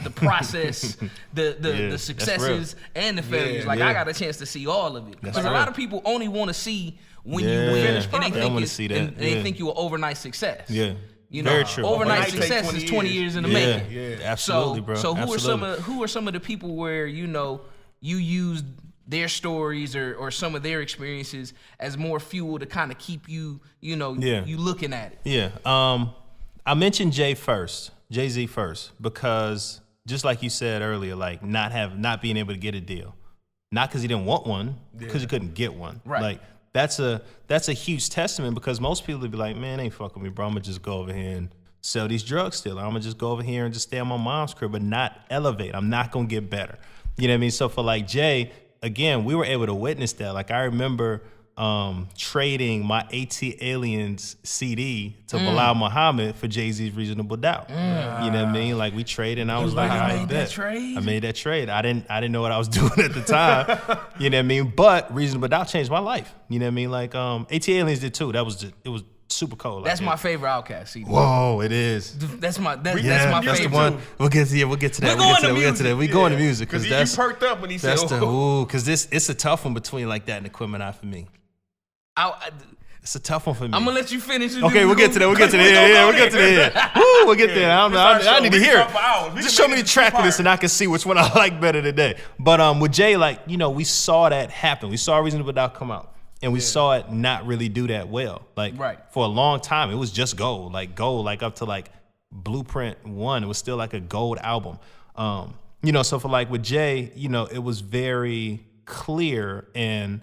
the process, the successes and the failures. Like I got a chance to see all of it. Because a lot of people only want to see when you win, and they think you're an overnight success. Yeah. You know, very true. Overnight success is 20 years in the making. Yeah, absolutely, bro. So who absolutely. are some of the people where you used their stories or some of their experiences as more fuel to kind of keep you you looking at it? Yeah. I mentioned JayZ first, because just like you said earlier, like not being able to get a deal, not because he didn't want one, because he couldn't get one. Right. Like that's a huge testament, because most people would be like, man, ain't fucking with me, bro. I'm gonna just go over here and sell these drugs still. I'm gonna just go over here and just stay on my mom's crib, but not elevate. I'm not gonna get better. You know what I mean? So for like Jay, again, we were able to witness that. Like I remember trading my AT Aliens CD to Bilal Muhammad for JayZ's Reasonable Doubt. You know what I mean? Like we traded, and I was like, I made that trade. I didn't know what I was doing at the time. You know what I mean? But Reasonable Doubt changed my life. You know what I mean? Like AT Aliens did too. It was super cold. That's my favorite Outkast CD. Whoa, it is. That's my favorite. That's the one. We'll get to that. We go into music because you perked up when he said, because it's a tough one between like that and Equipment for me. It's a tough one for me. I'm gonna let you finish. Okay, we'll get to that. We'll get to that. We'll get there. I need to hear it. Just show me the track list and I can see which one I like better today. But with Jay, like, we saw that happen. We saw Reasonable Doubt come out. And we saw it not really do that well. Like for a long time, it was just gold, like up to like Blueprint 1. It was still like a gold album. So for like with Jay, it was very clear and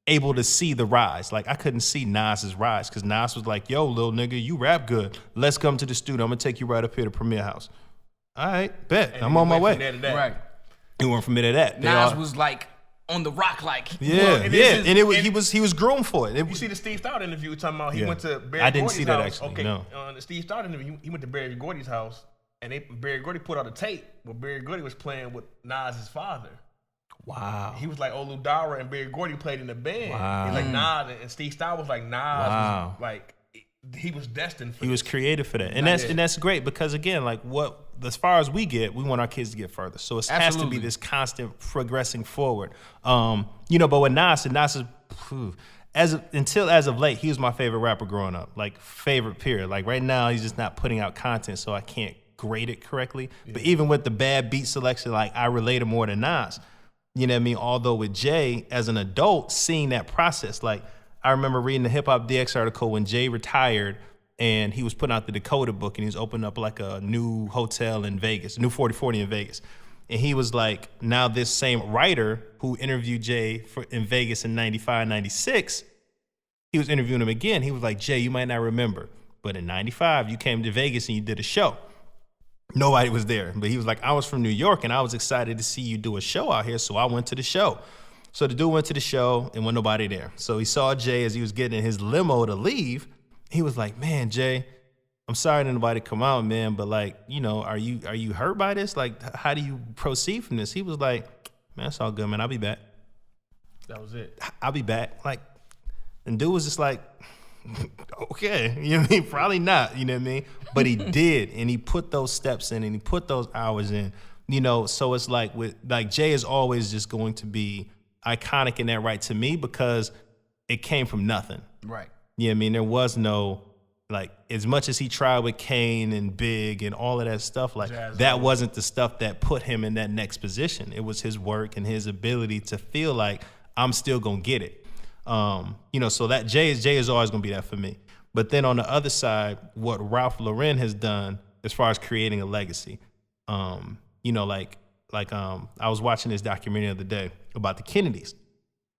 able to see the rise. Like I couldn't see Nas's rise, because Nas was like, yo, little nigga, you rap good. Let's come to the studio. I'm gonna take you right up here to Premier House. All right, bet. And I'm on my way. Right. He went from there to that. Nas was like on the rock, like and he was groomed for it. You see the Steve Stout interview talking about he went to Barry Gordy's house. I didn't see that actually. No. The Steve Stout interview, he went to Barry Gordy's house, and Barry Gordy put out a tape where Barry Gordy was playing with Nas's father. Wow. He was like Olu Dara, and Barry Gordy played in the band. Wow. He's like Nas, and Steve Stout was like Nas. Wow. Was like he was destined for. He was created for that, and that's great, because again, like as far as we want our kids to get further. So it has to be this constant progressing forward. But with Nas is as of late, he was my favorite rapper growing up, like favorite period. Like right now, he's just not putting out content, so I can't grade it correctly. Yeah. But even with the bad beat selection, like I related more to Nas. You know what I mean? Although with Jay, as an adult, seeing that process, like I remember reading the Hip Hop DX article when Jay retired, and he was putting out the Dakota book, and he was opening up like a new hotel in Vegas, new 4040 in Vegas. And he was like, now this same writer who interviewed Jay in Vegas in 95, 96, he was interviewing him again. He was like, Jay, you might not remember, but in 95, you came to Vegas and you did a show. Nobody was there, but he was like, I was from New York and I was excited to see you do a show out here, so I went to the show. So the dude went to the show and wasn't nobody there. So he saw Jay as he was getting in his limo to leave. He was like, man, Jay, I'm sorry that nobody come out, man, but like, are you hurt by this? Like, how do you proceed from this? He was like, man, it's all good, man. I'll be back. That was it. I'll be back. Like, and dude was just like, okay, you know what I mean? Probably not, you know what I mean? But he did, and he put those steps in, and he put those hours in, so it's like Jay is always just going to be iconic in that right to me, because it came from nothing. Right. You know what I mean? There was no, like, as much as he tried with Kane and Big and all of that stuff, like that wasn't the stuff that put him in that next position. It was his work and his ability to feel like I'm still gonna get it. So that Jay is always gonna be that for me. But then on the other side, what Ralph Lauren has done as far as creating a legacy, I was watching this documentary the other day about the Kennedys,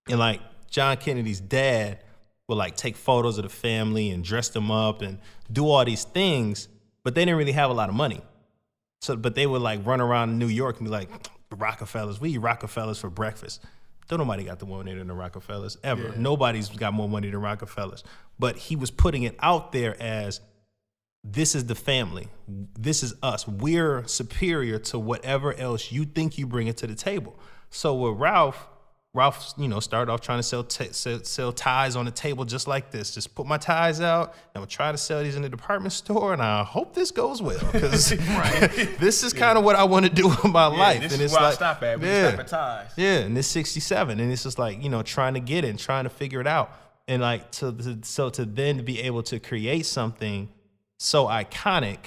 and like John Kennedy's dad would like take photos of the family and dress them up and do all these things, but they didn't really have a lot of money. So, but they would like run around New York and be like, Rockefellers, we eat Rockefellers for breakfast. Don't nobody got the more money than the Rockefellers ever. Yeah. Nobody's got more money than Rockefellers. But he was putting it out there as, this is the family. This is us. We're superior to whatever else you think you bring it to the table. So with Ralph, Ralph, started off trying to sell ties on the table just like this. Just put my ties out, and we'll try to sell these in the department store, and I hope this goes well, because this is kind of what I want to do with my life. This and is it's where like, I stop at. We stop at ties. Yeah, and it's 67, and it's just like, trying to get it and trying to figure it out. And like, to then be able to create something so iconic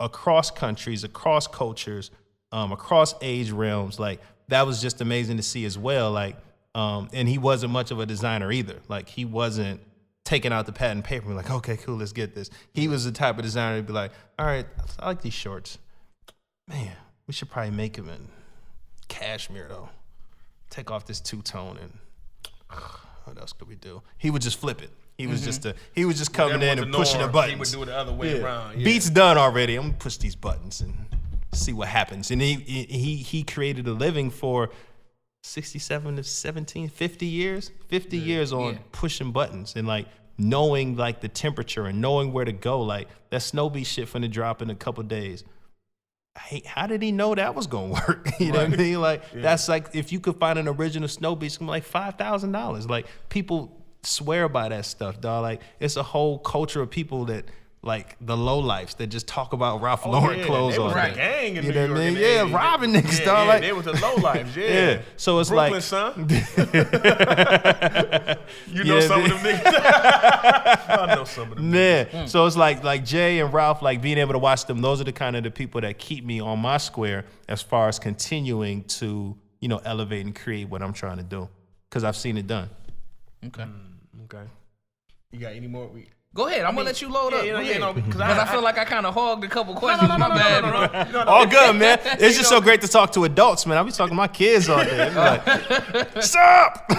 across countries, across cultures, across age realms, like, that was just amazing to see as well. Like, and he wasn't much of a designer either. Like, he wasn't taking out the pad and paper and like, okay, cool, let's get this. He was the type of designer to be like, all right, I like these shorts. Man, we should probably make them in cashmere though. Take off this two-tone and what else could we do? He would just flip it. He was just coming in and pushing the buttons. He would do it the other way around. Yeah. Beat's done already. I'm gonna push these buttons and see what happens. And he created a living for 67 to 17, 50 years. 50 years on pushing buttons and like knowing like the temperature and knowing where to go. Like that Snow Beat shit finna drop in a couple days. Hey, how did he know that was gonna work? You know what I mean? Like that's like, if you could find an original Snow Beat, it's gonna be like $5,000. Like people swear by that stuff, dog. Like it's a whole culture of people that, like the lowlifes that just talk about Ralph Lauren clothes all day. The gang in you New know York what I mean? Robbing niggas, dog. Like they was the lowlifes, yeah. So it's Brooklyn, like, son. You know some of them niggas. I know some of them. Yeah. So it's like Jay and Ralph, like being able to watch them. Those are the kind of the people that keep me on my square as far as continuing to elevate and create what I'm trying to do, because I've seen it done. Okay. You got any more? Go ahead. I'm gonna let you load up. Because I feel like I kind of hogged a couple questions. My bad, bro. All good, man. It's just so great to talk to adults, man. I be talking to my kids all day. Like, stop.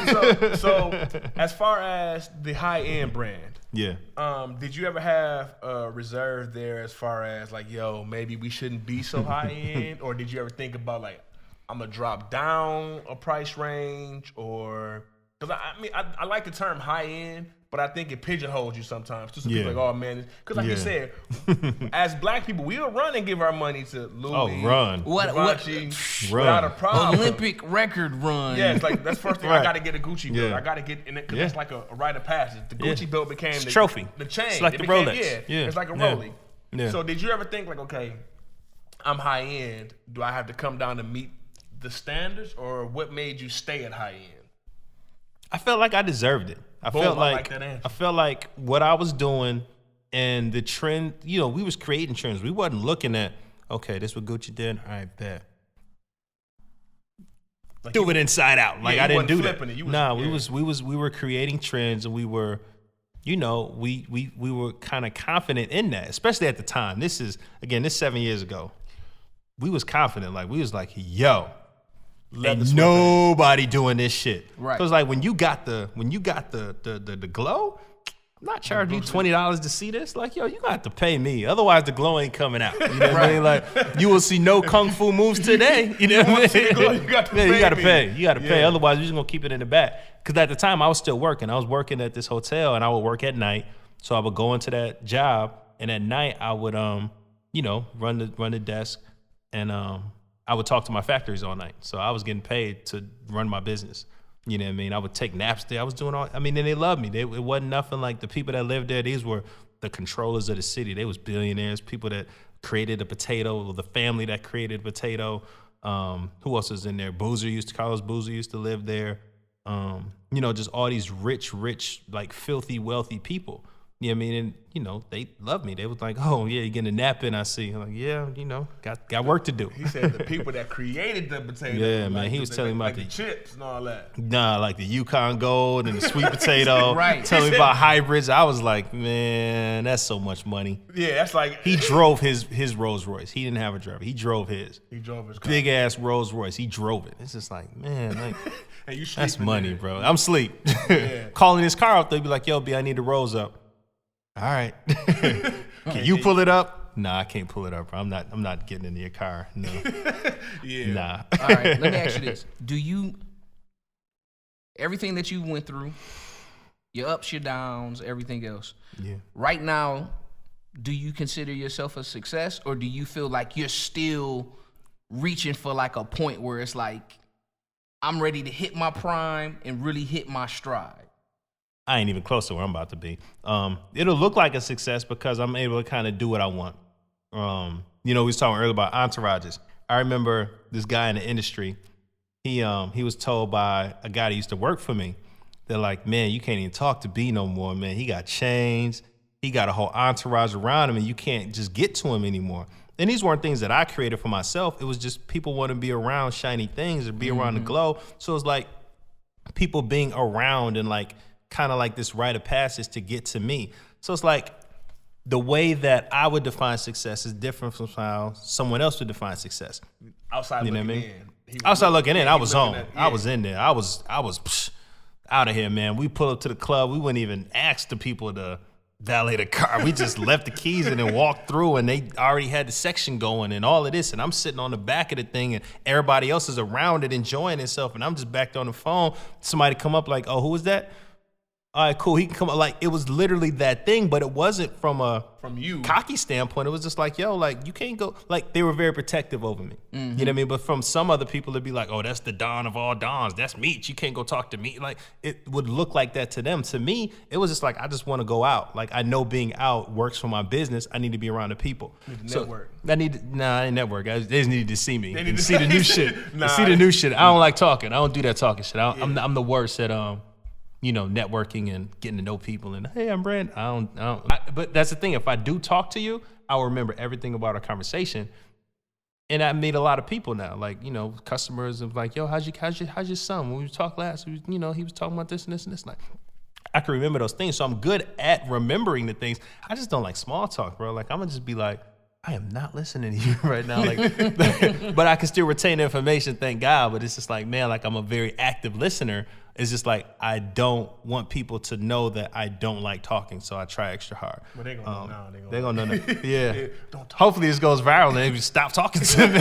So, as far as the high end brand, did you ever have a reserve there as far as like, yo, maybe we shouldn't be so high end, or did you ever think about like, I'm gonna drop down a price range, or because I like the term high end. But I think it pigeonholes you sometimes. To some people like, oh man, because like you said, as black people, we'll run and give our money to Louis. Run. Without a problem. Olympic record run. Yeah, it's like that's first thing. I got to get a Gucci belt. I got to get in it because that's like a rite of passage. The Gucci belt became the trophy. The chain. It's like the Rolex. It's like a Rolex. Yeah. So did you ever think like, okay, I'm high end. Do I have to come down to meet the standards, or what made you stay at high end? I felt like I deserved it. I felt like what I was doing and the trend, we was creating trends. We wasn't looking at, okay, this what Gucci did. All right, bet. Like do it inside out. Like I didn't do that. We were creating trends, and we were, we were kind of confident in that, especially at the time. This 7 years ago. We was confident. Like we was like, yo. And nobody doing this shit. Right. So it's like when you got the glow, I'm not charging you $20 to see this. Like, yo, you gonna have to pay me. Otherwise the glow ain't coming out. You know what I mean? Like you will see no kung fu moves today. You know what I mean? You got to pay. You gotta pay. Otherwise you're just gonna keep it in the back. Cause at the time I was still working. I was working at this hotel, and I would work at night. So I would go into that job, and at night I would run the desk, and I would talk to my factories all night. So I was getting paid to run my business. You know what I mean? I would take naps there. I was doing and they loved me. It wasn't nothing like the people that lived there. These were the controllers of the city. They was billionaires, people that created a potato, or the family that created potato. Who else was in there? Carlos Boozer used to live there. Just all these rich, like filthy, wealthy people. You know what I mean? And, they loved me. They was like, oh, yeah, you're getting a nap in, I see. I'm like, yeah, got work to do. He said the people that created the potato. Yeah, man. He was telling me about the chips and all that. Nah, like the Yukon Gold and the sweet potato. Right. Telling me about hybrids. I was like, man, that's so much money. Yeah, that's like. He drove his Rolls Royce. He didn't have a driver. He drove his. Car. Big ass Rolls Royce. He drove it. It's just like, man, like. Hey, that's money, bro. I'm asleep. Calling his car up, they be like, yo, B, I need the rolls up. All right. Can you pull it up? Nah, I can't pull it up, bro. I'm not getting into your car. No. Nah. All right, let me ask you this. Everything that you went through, your ups, your downs, everything else. Yeah. Right now, do you consider yourself a success, or do you feel like you're still reaching for like a point where it's like I'm ready to hit my prime and really hit my stride? I ain't even close to where I'm about to be. It'll look like a success because I'm able to kind of do what I want. We was talking earlier about entourages. I remember this guy in the industry. He was told by a guy that used to work for me. They're like, man, you can't even talk to B no more, man. He got chains. He got a whole entourage around him, and you can't just get to him anymore. And these weren't things that I created for myself. It was just people want to be around shiny things or be around the glow. So it's like people being around and like kind of like this rite of passage to get to me. So it's like the way that I would define success is different from how someone else would define success. Outside looking in. Outside looking in, I was on. I was in there. I was out of here, man. We pull up to the club. We wouldn't even ask the people to valet the car. We just left the keys and then walked through, and they already had the section going and all of this. And I'm sitting on the back of the thing, and everybody else is around it enjoying itself. And I'm just back there on the phone. Somebody come up like, oh, who is that? All right, cool. He can come up. Like, it was literally that thing, but it wasn't from you cocky standpoint. It was just like, yo, like, you can't go. Like, they were very protective over me. You know what I mean? But from some other people, it'd be like, oh, that's the Don of all Dons. That's Meech. You can't go talk to me. Like, it would look like that to them. To me, it was just like, I just want to go out. Like, I know being out works for my business. I need to be around the people. Network. I ain't network. They just needed to see me. They need to see the new shit. See the new shit. I don't like talking. I don't do that talking shit. I'm the worst at networking and getting to know people and, hey, I'm Brand. But that's the thing. If I do talk to you, I'll remember everything about our conversation. And I meet a lot of people now, like, customers of like, yo, how's your son? When we talked last, he was talking about this and this and this. Like, I can remember those things. So I'm good at remembering the things. I just don't like small talk, bro. Like, I'm gonna just be like, I am not listening to you right now. Like, but I can still retain the information, thank God. But it's just like, man, like, I'm a very active listener. It's just like, I don't want people to know that I don't like talking, so I try extra hard. Well, they're going to know now. They're going to know now. Yeah. Don't talk. Hopefully this goes viral and they stop talking to me.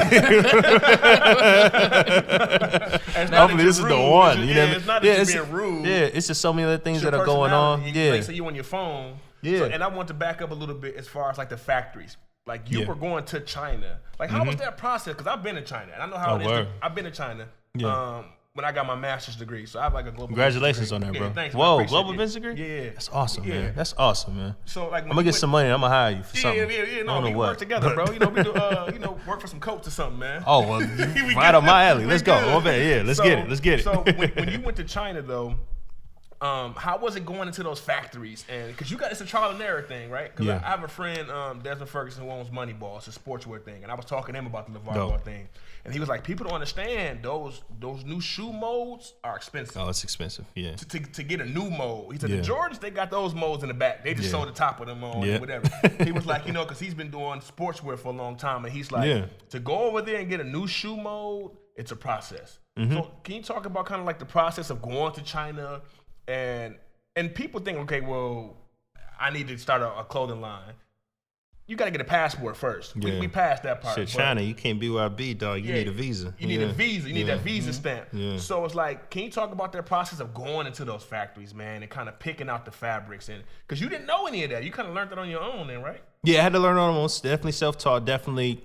Hopefully this is the one. It's not that you're being rude. Yeah, it's just so many other things that are going on. Like, say you on your phone. Yeah. And I want to back up a little bit as far as like the factories. Like, you were going to China. Like, how was that process? Because I've been to China, and I know how it is. I've been to China. Yeah. When I got my master's degree, so I have like a global. Congratulations on that, bro. Yeah, thanks. Whoa, global business degree? Yeah. That's awesome, man. That's awesome, man. So like, I'm gonna get some money. I'm gonna hire you for something. Yeah. No, we work together, bro. We do, work for some coats or something, man. Oh well, right on my alley. Let's go. Yeah, let's get it. So when you went to China though, how was it going into those factories? And because it's a trial and error thing, right? Because I have a friend, Desmond Ferguson, who owns Moneyball. It's a sportswear thing, and I was talking to him about the LeVar Ball thing, and he was like, "People don't understand those new shoe molds are expensive. Oh, it's expensive, yeah. To get a new mold, he said the Jordans, they got those molds in the back. They just sold the top of them on and whatever. He was like, because he's been doing sportswear for a long time, and he's like, to go over there and get a new shoe mold, it's a process. So can you talk about kind of like the process of going to China? And people think, okay, well, I need to start a clothing line. You got to get a passport first. Yeah. We passed that part. Shit, China, you can't BYB, dog. You need a visa. You need a visa. You need that visa stamp. Yeah. So it's like, can you talk about that process of going into those factories, man, and kind of picking out the fabrics? And because you didn't know any of that. You kind of learned that on your own then, right? Yeah, I had to learn on my own. Definitely self-taught. Definitely,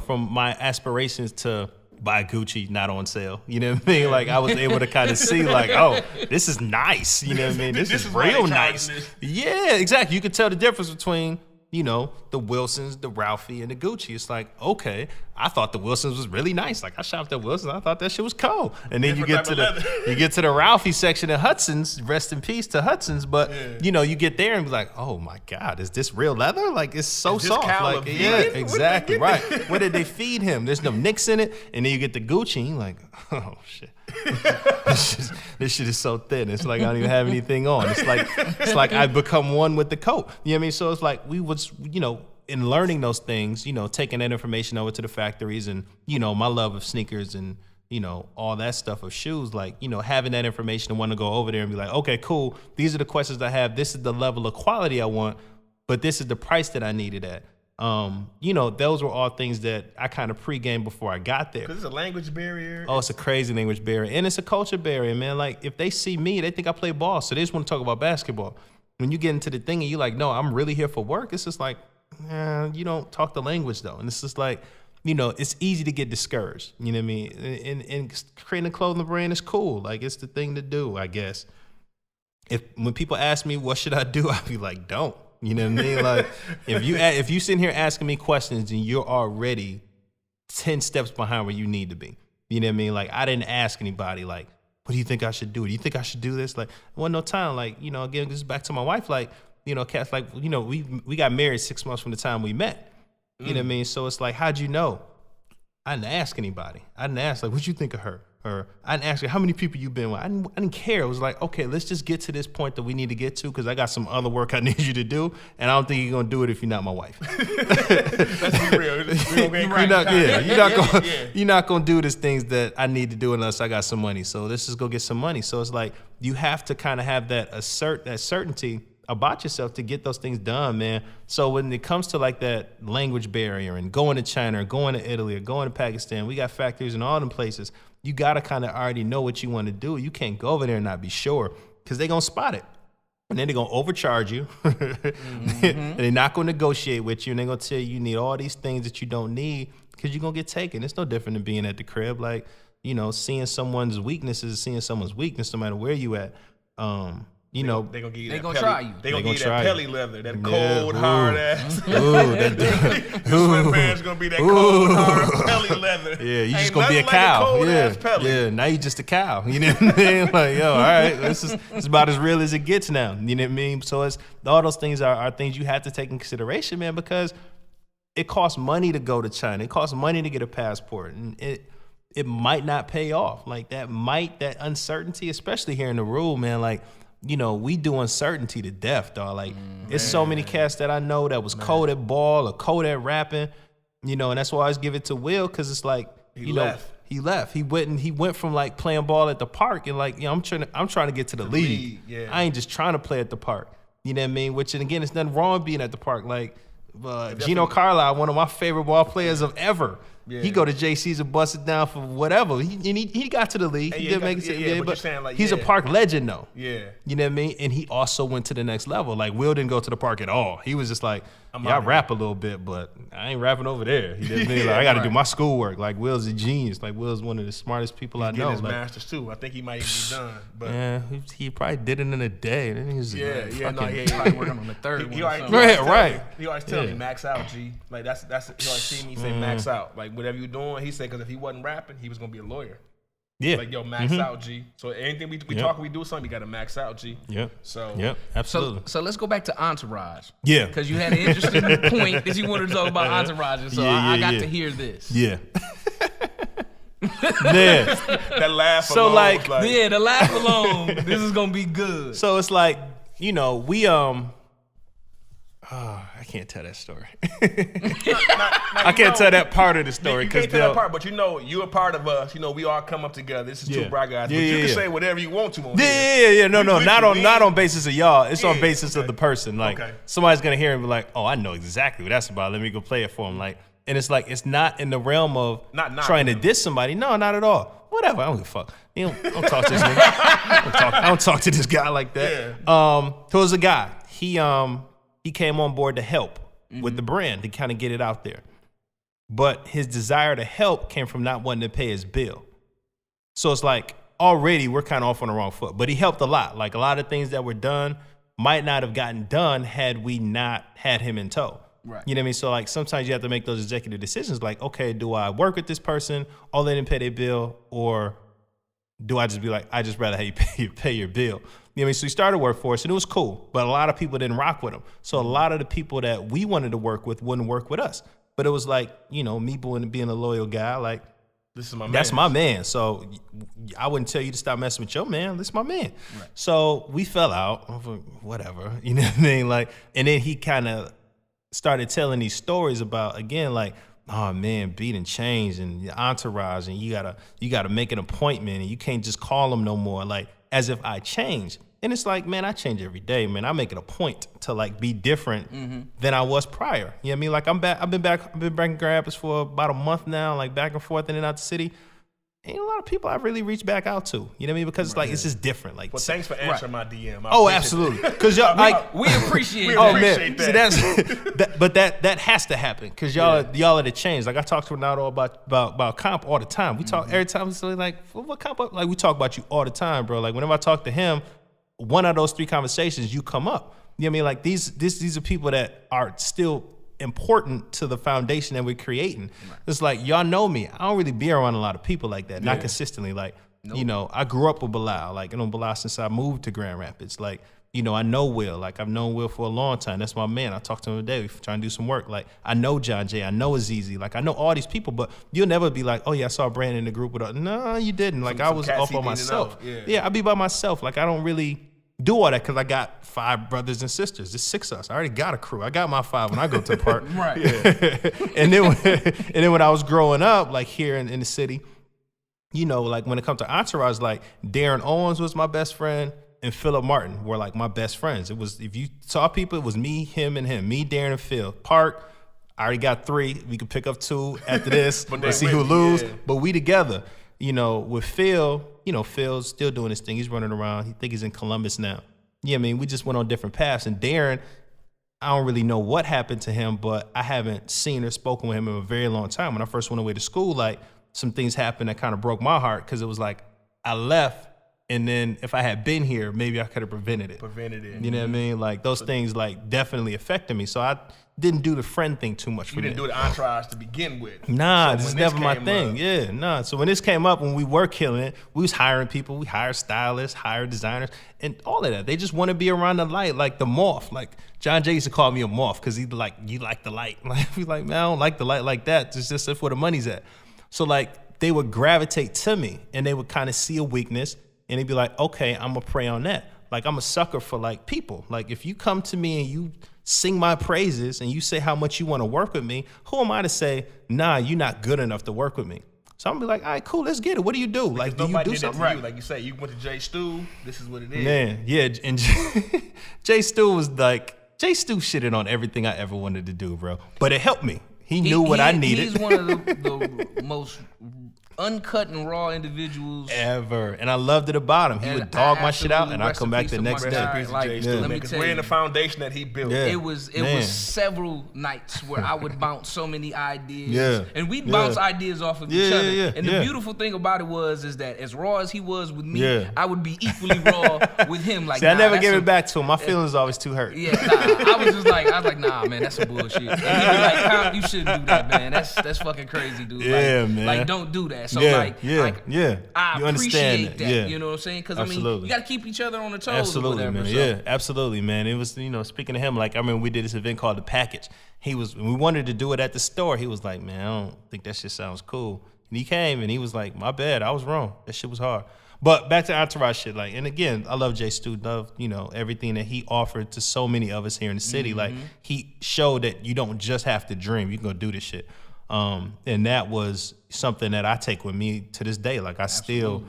from my aspirations to buy Gucci not on sale. You know what I mean? Like, I was able to kind of see like, oh, this is nice. You know what I mean? This is real nice. Yeah, exactly. You could tell the difference between, the Wilsons, the Ralphie, and the Gucci. It's like, okay, I thought the Wilsons was really nice. Like, I shopped at Wilsons. I thought that shit was cool. And then you get to the Ralphie section at Hudson's. Rest in peace to Hudson's. But you get there and be like, oh my God, is this real leather? Like, it's so soft. Like, yeah, exactly right. What did they feed him? There's no nicks in it. And then you get the Gucci, and you're like, oh shit. This shit is so thin. It's like I don't even have anything on. It's like I've become one with the coat. You know what I mean? So it's like we was, in learning those things, taking that information over to the factories and, my love of sneakers and, all that stuff of shoes, like, having that information and want to go over there and be like, okay, cool. These are the questions I have. This is the level of quality I want, but this is the price that I needed at. Those were all things that I kind of pre-gamed before I got there. Because it's a language barrier. Oh, it's a crazy language barrier. And it's a culture barrier, man. Like, if they see me, they think I play ball. So they just want to talk about basketball. When you get into the thing and you're like, no, I'm really here for work. It's just like, you don't talk the language, though. And it's just like, it's easy to get discouraged. You know what I mean? And creating a clothing brand is cool. Like, it's the thing to do, I guess. When people ask me, what should I do? I'll be like, don't. You know what I mean? Like, if you sitting here asking me questions and you're already 10 steps behind where you need to be. You know what I mean? Like, I didn't ask anybody, like, what do you think I should do? Do you think I should do this? Like, there wasn't no time. Like, again, this is back to my wife. Like, Cass, like, we got married 6 months from the time we met. You know what I mean? So it's like, how'd you know? I didn't ask anybody. I didn't ask, like, what'd you think of her? Or I didn't ask her, how many people you been with? I didn't care. It was like, okay, let's just get to this point that we need to get to, because I got some other work I need you to do, and I don't think you're going to do it if you're not my wife. Let's be real. You're not going to do these things that I need to do unless I got some money. So let's just go get some money. So it's like, you have to kind of have that certainty about yourself to get those things done, man. So when it comes to like that language barrier and going to China or going to Italy or going to Pakistan, we got factories in all them places. You got to kind of already know what you want to do. You can't go over there and not be sure, because they're going to spot it. And then they're going to overcharge you. And they're not going to negotiate with you. And they're going to tell you need all these things that you don't need, because you're going to get taken. It's no different than being at the crib. Like, seeing someone's weakness is seeing someone's weakness no matter where you at. They're gonna give you they gonna try you. They're gonna give you that pelly leather, that cold, hard ass. Your sweatpants gonna be that cold, hard pelly leather. Yeah, you just gonna be a cow. Yeah, now you just a cow. You know what I mean? Like, all right, it's about as real as it gets now. You know what I mean? So it's all those things are things you have to take in consideration, man, because it costs money to go to China. It costs money to get a passport, and it might not pay off. Like, that uncertainty, especially here in the rural, man, like, we do uncertainty to death, dog. Like, it's so many cats that I know that was cold at ball or cold at rapping, and that's why I always give it to Will, because it's like, he left. He went from like playing ball at the park and like, I'm trying to get to the league. Yeah. I ain't just trying to play at the park. You know what I mean? Which, and again, it's nothing wrong with being at the park. Like, Gino Carlisle, one of my favorite ball players of ever. Yeah. He go to JC's and bust it down for whatever. He got to the league. He did make it. But saying, like, he's a park legend, though. Yeah. You know what I mean? And he also went to the next level. Like, Will didn't go to the park at all. He was just like, I rap a little bit, but I ain't rapping over there. You know what I mean? Like, I got to do my schoolwork. Like, Will's a genius. Like, Will's one of the smartest people I know. His master's too. I think he might even be done. But yeah, he probably did it in a day. Then he was probably working on the third one. Right. He always tell me, max out, G. Like, that's he always see me say max out. Like, whatever you doing, he said, because if he wasn't rapping, he was gonna be a lawyer. Yeah. Like, yo, max out, G. So anything we talk, we do something, you got to max out, G. Yep. Absolutely. So let's go back to Entourage. Yeah. Because you had an interesting point that you wanted to talk about Entourage, and so I got to hear this. Yeah. That laugh so alone. Like, the laugh alone. This is gonna be good. So it's like, we I can't tell that story. I can't tell that part of the story. You can't tell that part, but you're a part of us. We all come up together. This is two black guys. But you can say whatever you want to on here. Yeah. No, not on basis of y'all. It's on basis of the person. Like, somebody's gonna hear it and be like, oh, I know exactly what that's about. Let me go play it for him. Like, and it's like, it's not in the realm of not trying to diss somebody. No, not at all. Whatever. I don't give a fuck. Don't talk to this nigga. I don't talk to this guy like that. Yeah. So it was a guy. He came on board to help with the brand, to kind of get it out there. But his desire to help came from not wanting to pay his bill. So it's like, already we're kind of off on the wrong foot. But he helped a lot. Like, a lot of things that were done might not have gotten done had we not had him in tow. Right. You know what I mean? So like, sometimes you have to make those executive decisions. Like, okay, do I work with this person, all they didn't pay their bill, or do I just be like, I just rather have you pay your bill? You know what I mean? So he started work for us, and it was cool, but a lot of people didn't rock with him. So a lot of the people that we wanted to work with wouldn't work with us. But it was like, me being a loyal guy, like, that's my man. So I wouldn't tell you to stop messing with your man. This is my man. Right. So we fell out, whatever, you know what I mean? Like, and then he kind of started telling these stories about, again, like, oh man, beat and change and Entourage, and you gotta make an appointment, and you can't just call them no more. Like, as if I change. And it's like, man, I change every day, man. I make it a point to like be different than I was prior. You know what I mean? Like, I've been back in Grand Rapids for about a month now, like back and forth in and out the city. ain't a lot of people I really reach back out to. You know what I mean? Because it's like it's just different. Like, well, thanks for answering my DM. Absolutely. Because y'all like we appreciate. Appreciate that. See, but that has to happen because y'all are the change. Like I talk to Ronaldo about comp all the time. We talk every time. It's like what comp? Like we talk about you all the time, bro. Like whenever I talk to him, one of those 3 conversations you come up. You know what I mean? Like these are people that are still important to the foundation that we're creating. Right. It's like, y'all know me. I don't really be around a lot of people like that, not consistently. Like, you know, I grew up with Bilal. Like, I know Bilal since I moved to Grand Rapids. Like, you know, I know Will. Like, I've known Will for a long time. That's my man. I talk to him today. We're trying to do some work. Like, I know John Jay. I know Azizi. Like, I know all these people, but you'll never be like, oh, yeah, I saw Brandon in the group with us. No, you didn't. Like, I was off on myself. Yeah, I be by myself. Like, I don't really do all that because I got 5 brothers and sisters. There's 6 of us. I already got a crew. I got my 5 when I go to the park. Right. Yeah. and then when I was growing up, like here in the city, you know, like when it comes to Entourage, like Darren Owens was my best friend and Philip Martin were like my best friends. It was, if you saw people, it was me, him, and him. Me, Darren, and Phil. Park, I already got 3. We could pick up 2 after this. Let's see who lose. Yeah. But we together. You know, with Phil, you know, Phil's still doing his thing. He's running around. He think he's in Columbus now. Yeah, I mean, we just went on different paths. And Darren, I don't really know what happened to him, but I haven't seen or spoken with him in a very long time. When I first went away to school, like, some things happened that kind of broke my heart because it was like I left, and then if I had been here, maybe I could have prevented it. You know what I mean? Like, those things, like, definitely affected me. So I didn't do the friend thing too much for me. You didn't do the Entourage to begin with. Nah, so this is never my thing. So when this came up, when we were killing it, we was hiring people. We hired stylists, hired designers, and all of that. They just want to be around the light, like the moth. Like, John Jay used to call me a moth because he'd like, you like the light. Like, he's like, man, I don't like the light like that. It's just that's where the money's at. So, like, they would gravitate to me, and they would kind of see a weakness, and they'd be like, okay, I'm going to prey on that. Like, I'm a sucker for, like, people. Like, if you come to me and you sing my praises and you say how much you want to work with me, who am I to say, nah, you're not good enough to work with me? So I'm going to be like, all right, cool, let's get it. What do you do? Because like, do you do something right? Like you say, you went to Jay Stu, this is what it is. Man, yeah, and Jay Stu was like, Jay Stu shitted on everything I ever wanted to do, bro. But it helped me. He knew what I needed. He's one of the most uncut and raw individuals ever, and I loved it about him. He would dog my shit out, and I'd come back the next day. Like, let me tell you, we're in the foundation that he built. It was several nights where I would bounce so many ideas, and we'd bounce ideas off of each other. And the beautiful thing about it is that as raw as he was with me, I would be equally raw with him. Like, see, I never gave it back to him. My feelings always too hurt. I was like, nah, man, that's some bullshit. And he'd be like, Count, you shouldn't do that, man. That's fucking crazy, dude. Man. Like, don't do that. So I you appreciate that. Yeah. You know what I'm saying? Because I mean, you got to keep each other on the toes. Absolutely, or whatever. Man. So. Yeah, absolutely, man. It was, you know, speaking of him, like I remember we did this event called The Package. We wanted to do it at the store. He was like, man, I don't think that shit sounds cool. And he came and he was like, my bad, I was wrong. That shit was hard. But back to Entourage shit, like, and again, I love Jay Stu, love, you know, everything that he offered to so many of us here in the city. Mm-hmm. Like, he showed that you don't just have to dream, you can go do this shit. And that was something that I take with me to this day. Like, I still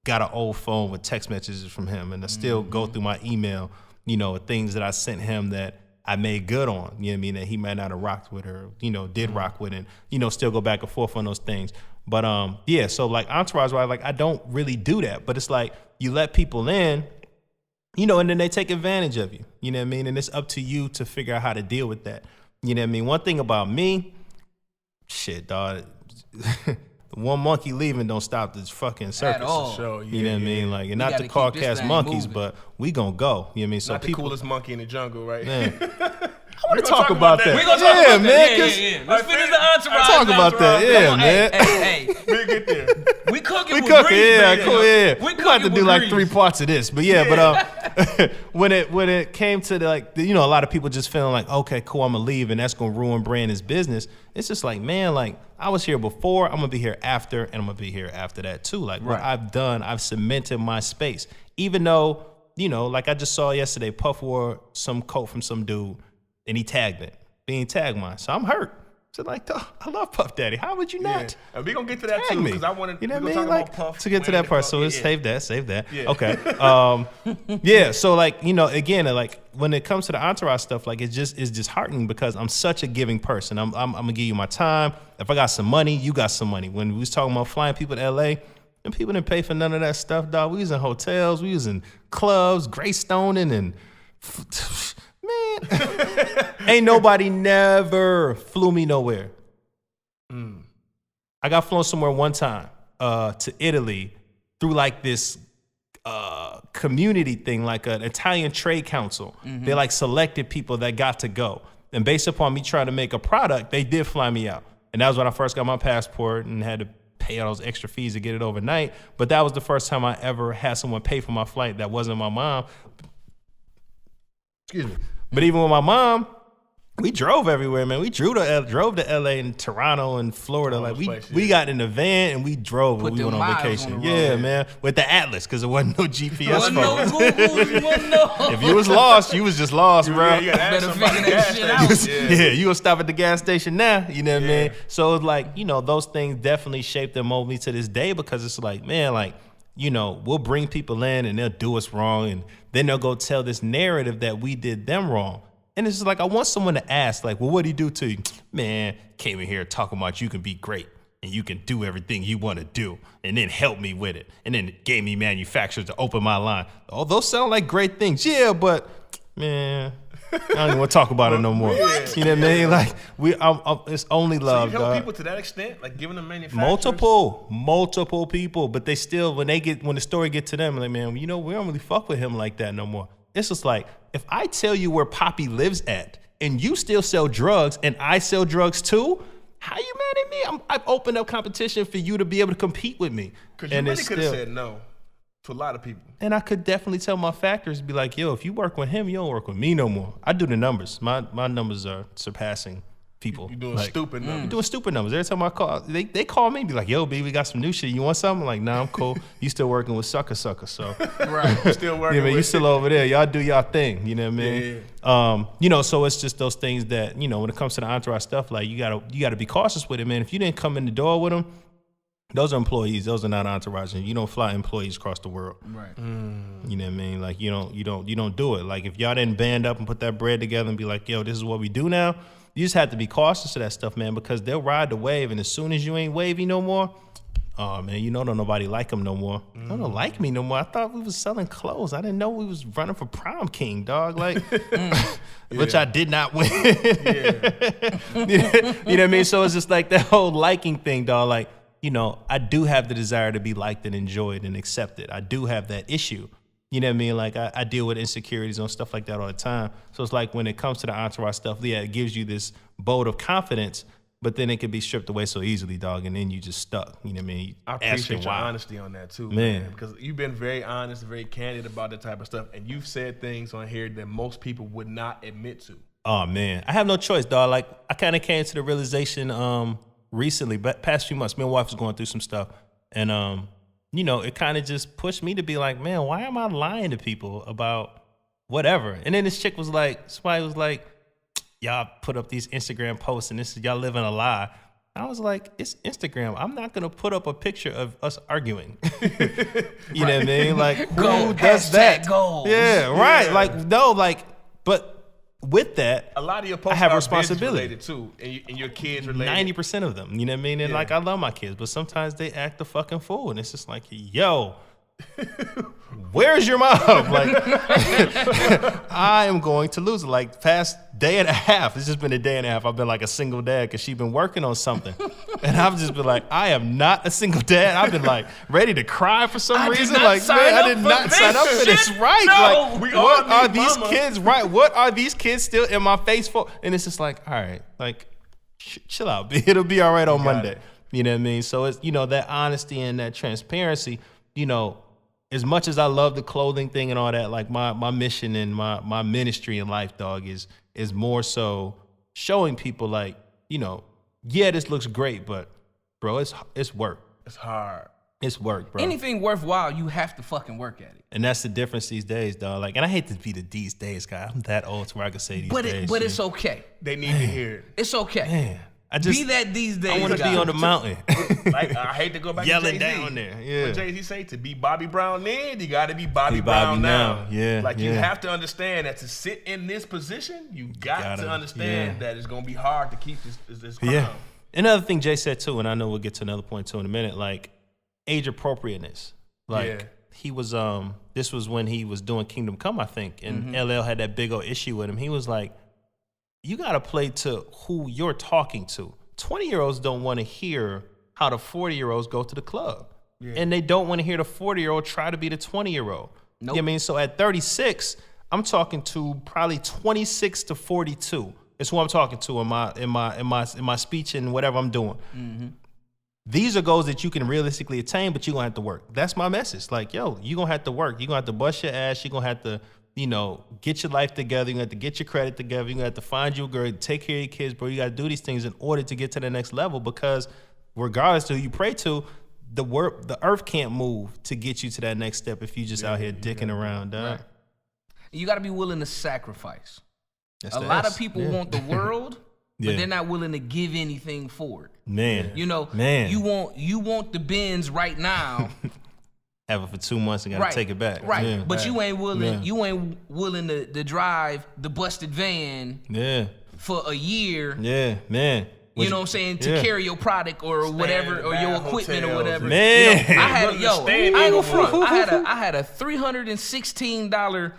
got an old phone with text messages from him, and I still go through my email, you know, things that I sent him that I made good on, you know what I mean, that he might not have rocked with or, you know, did rock with, and, you know, still go back and forth on those things. But, yeah, so, like, Entourage-wise, like, I don't really do that. But it's like, you let people in, you know, and then they take advantage of you, you know what I mean? And it's up to you to figure out how to deal with that. You know what I mean? One thing about me, shit, dog, one monkey leaving don't stop this fucking circus. At all. Sure, you know what I mean? Like, and not to call cats monkeys, but we gonna go. You know what I mean? So not the coolest monkey in the jungle, right? Man. I want to talk about that. We're going to talk about that. Yeah. Let's finish the Entourage. Talk about that. Yeah, man. Hey. We'll get there. We cooking with cooking, grease, yeah, cool, yeah. We about to do like 3 parts of this. But yeah, but when it came to the, like, you know, a lot of people just feeling like, okay, cool, I'm gonna leave and that's gonna ruin Brandon's business. It's just like, man, like, I was here before, I'm gonna be here after, and I'm gonna be here after that too. Like, what I've done, I've cemented my space. Even though, you know, like I just saw yesterday, Puff wore some coat from some dude and he tagged it. He ain't tagged mine. So I'm hurt. So like, I love Puff Daddy. How would you not? And we're going to get to that too, because I want to, you know what I mean? Like, Puff, to get to that part, so let's save that. Yeah. Okay. Yeah, so like, you know, again, like when it comes to the Entourage stuff, like it's disheartening because I'm such a giving person. I'm going to give you my time. If I got some money, you got some money. When we was talking about flying people to LA, and people didn't pay for none of that stuff, dog. We was in hotels, we was in clubs, Greystoning, and man, ain't nobody never flew me nowhere. I got flown somewhere one time to Italy through like this community thing, like an Italian trade council. They like selected people that got to go. And based upon me trying to make a product, they did fly me out. And that was when I first got my passport and had to pay all those extra fees to get it overnight. But that was the first time I ever had someone pay for my flight that wasn't my mom. Excuse me. But even with my mom, we drove everywhere, man. We drove to LA and Toronto and Florida. Like we got in the van and we drove when we went on vacation. Yeah, man. With the Atlas, because there wasn't no GPS. No Google, if you was lost, you was just lost, bro. You better figure that shit out. Yeah, you gonna stop at the gas station now. You know what I mean? So it's like, you know, those things definitely shaped and mold me to this day, because it's like, man, like, you know, we'll bring people in and they'll do us wrong, and then they'll go tell this narrative that we did them wrong. And it's just like, I want someone to ask, like, well, what'd he do to you? Man, came in here talking about you can be great and you can do everything you want to do, and then help me with it. And then gave me manufacturers to open my line. Oh, those sound like great things. Yeah, but, man, I don't even want to talk about it no more. You know what I mean? Like, it's only love, so you help dog. people to that extent? Like giving them manufacturers? Multiple people. But they still, when the story get to them, like, man, you know, we don't really fuck with him like that no more. It's just like, if I tell you where Poppy lives at and you still sell drugs and I sell drugs too, how you mad at me? I've opened up competition for you to be able to compete with me. Because you really could have said no to a lot of people. And I could definitely tell my factors, be like, yo, if you work with him, you don't work with me no more. I do the numbers. My numbers are surpassing people. You're doing stupid numbers. You're doing stupid numbers. Every time I call, they call me, be like, yo, B, we got some new shit. You want something? I'm like, nah, I'm cool. You still working with sucker. So right, still working. You still over there. Y'all do y'all thing. You know what I mean? Yeah. You know, so it's just those things that, you know, when it comes to the Entourage stuff, like you gotta be cautious with it, man. If you didn't come in the door with them, those are employees. Those are not Entourage. And you don't fly employees across the world. Right. You know what I mean? Like you don't do it. Like if y'all didn't band up and put that bread together and be like, yo, this is what we do now. You just have to be cautious of that stuff, man, because they'll ride the wave, and as soon as you ain't wavy no more, oh man, you know don't nobody like them no more. They don't like me no more. I thought we was selling clothes. I didn't know we was running for prom king, dog. Like, which I did not win. You know what I mean? So it's just like that whole liking thing, dog. Like, you know, I do have the desire to be liked and enjoyed and accepted. I do have that issue. You know what I mean? Like, I deal with insecurities and stuff like that all the time. So it's like when it comes to the Entourage stuff, yeah, it gives you this bolt of confidence, but then it can be stripped away so easily, dog, and then you just stuck. You know what I mean? I appreciate your honesty on that, too, man. Because you've been very honest, very candid about that type of stuff, and you've said things on here that most people would not admit to. Oh, man. I have no choice, dog. Like, I kind of came to the realization recently, but past few months, me and my wife was going through some stuff, and you know, it kind of just pushed me to be like, man, why am I lying to people about whatever? And then this chick was like, somebody was like, y'all put up these Instagram posts and this is y'all living a lie. I was like, it's Instagram. I'm not going to put up a picture of us arguing. You know what I mean? Like, who does that? Goals. Yeah, right. Like, no, like, but with that, a lot of your posts I have are responsibility related too, and your kids related. 90% of them, you know what I mean? And like, I love my kids, but sometimes they act the fucking fool, and it's just like, yo, where's your mom? Like, I am going to lose it. Like, past day and a half, it's just been a day and a half. I've been like a single dad because she's been working on something, and I've just been like, I am not a single dad. I've been like ready to cry for some reason. Like, man, I did not sign up for this. Right? No. Like, what are these kids? Right? What are these kids still in my face for? And it's just like, all right, like, chill out. It'll be all right on Monday. You know what I mean? So it's, you know, that honesty and that transparency. You know, as much as I love the clothing thing and all that, like my mission and my ministry in life, dog, is more so showing people like, you know, yeah, this looks great, but bro, it's work. It's hard. It's work, bro. Anything worthwhile, you have to fucking work at it. And that's the difference these days, dog. Like, and I hate to be the these days guy. I'm that old to where I can say these days. But it's okay. They need to hear it. It's okay. Man, Be that these days. I want to be on the mountain. Like, I hate to go back yelling to JayZ. down there. Yeah. What JayZ say? To be Bobby Brown then, you got to be Bobby Brown now. Yeah. Like, you have to understand that to sit in this position, you got to understand that it's going to be hard to keep this crown. Yeah. Another thing Jay said too, and I know we'll get to another point too in a minute, like age appropriateness. Like he was, this was when he was doing Kingdom Come, I think, and LL had that big old issue with him. He was like, you got to play to who you're talking to. 20-year-olds don't want to hear how the 40-year-olds go to the club. Yeah. And they don't want to hear the 40-year-old try to be the 20-year-old. Nope. You know what I mean? So at 36, I'm talking to probably 26 to 42. It's who I'm talking to in my speech and whatever I'm doing. Mm-hmm. These are goals that you can realistically attain, but you're going to have to work. That's my message. Like, yo, you're going to have to work. You're going to have to bust your ass. You're going to have to, get your life together. You're going to have to get your credit together. You're going to have to find you a girl, take care of your kids, bro. You got to do these things in order to get to the next level, because regardless of who you pray to, the earth can't move to get you to that next step if you just out here dicking around, dog. Right. You got to be willing to sacrifice. A lot of people want the world, but they're not willing to give anything for it. Man. You want the Benz right now. Have it for 2 months and gotta take it back. Right. Yeah. But you ain't willing to drive the busted van for a year. Yeah, man. You know what I'm saying? To carry your product or whatever, or your equipment or whatever. Man. I ain't gonna front. I had a $316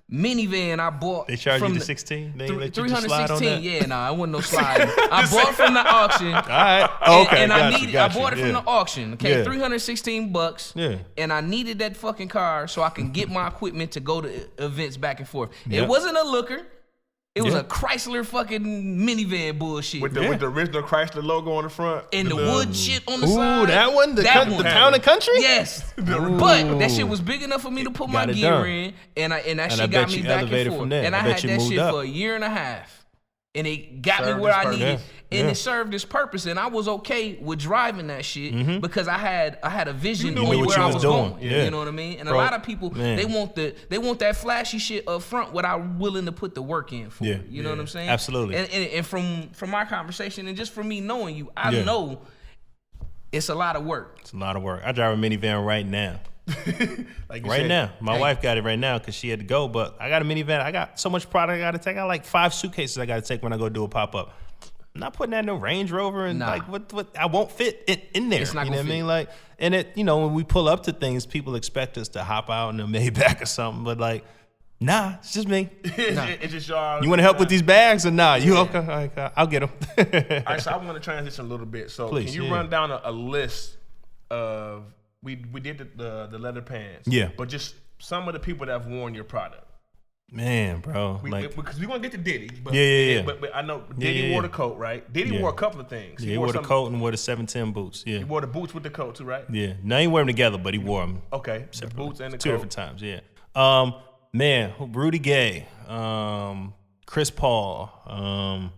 minivan I bought. They charged you the 16? They let you just slide on that? Yeah, I wasn't no sliding. I bought from the auction. All right. Okay. And I bought it from the auction. Okay, $316. Yeah. And I needed that fucking car so I can get my equipment to go to events back and forth. Yep. It wasn't a looker. It was a Chrysler fucking minivan bullshit. With the original Chrysler logo on the front. And the wood shit on the side. Ooh, that one? The Town and Country? Yes. But that shit was big enough for me to put my gear in. And that shit got me back and forth. And I had that shit for a year and a half. And it got me where I needed. And it served its purpose. And I was okay with driving that shit because I had a vision on where I was going. Yeah. You know what I mean? And a lot of people, they want that flashy shit up front without willing to put the work in for it. You know what I'm saying? Absolutely. And from my conversation and just from me knowing you, I know it's a lot of work. It's a lot of work. I drive a minivan right now. Now. My wife got it right now because she had to go, but I got a minivan. I got so much product I got to take. I got like 5 suitcases I got to take when I go do a pop-up. I'm not putting that in no Range Rover and what I won't fit it in there. It's not you know what I mean? Like, and it, when we pull up to things, people expect us to hop out in a Maybach or something, but like, nah, it's just me. It's just y'all. You want to help with these bags or nah? You okay? Right, I'll get them. All right, so I want to transition a little bit. So please, can you run down a list of we did the leather pants, but just some of the people that have worn your product. Man, bro, because we're gonna get to Diddy. But, But I know Diddy wore the coat, right? Diddy wore a couple of things. He wore the coat and wore the 710 boots. Yeah, he wore the boots with the coat too, right? Yeah, no, he wore them together, but he wore them. Okay, the boots and the 2 coat. different times. Yeah. Man, Rudy Gay, Chris Paul,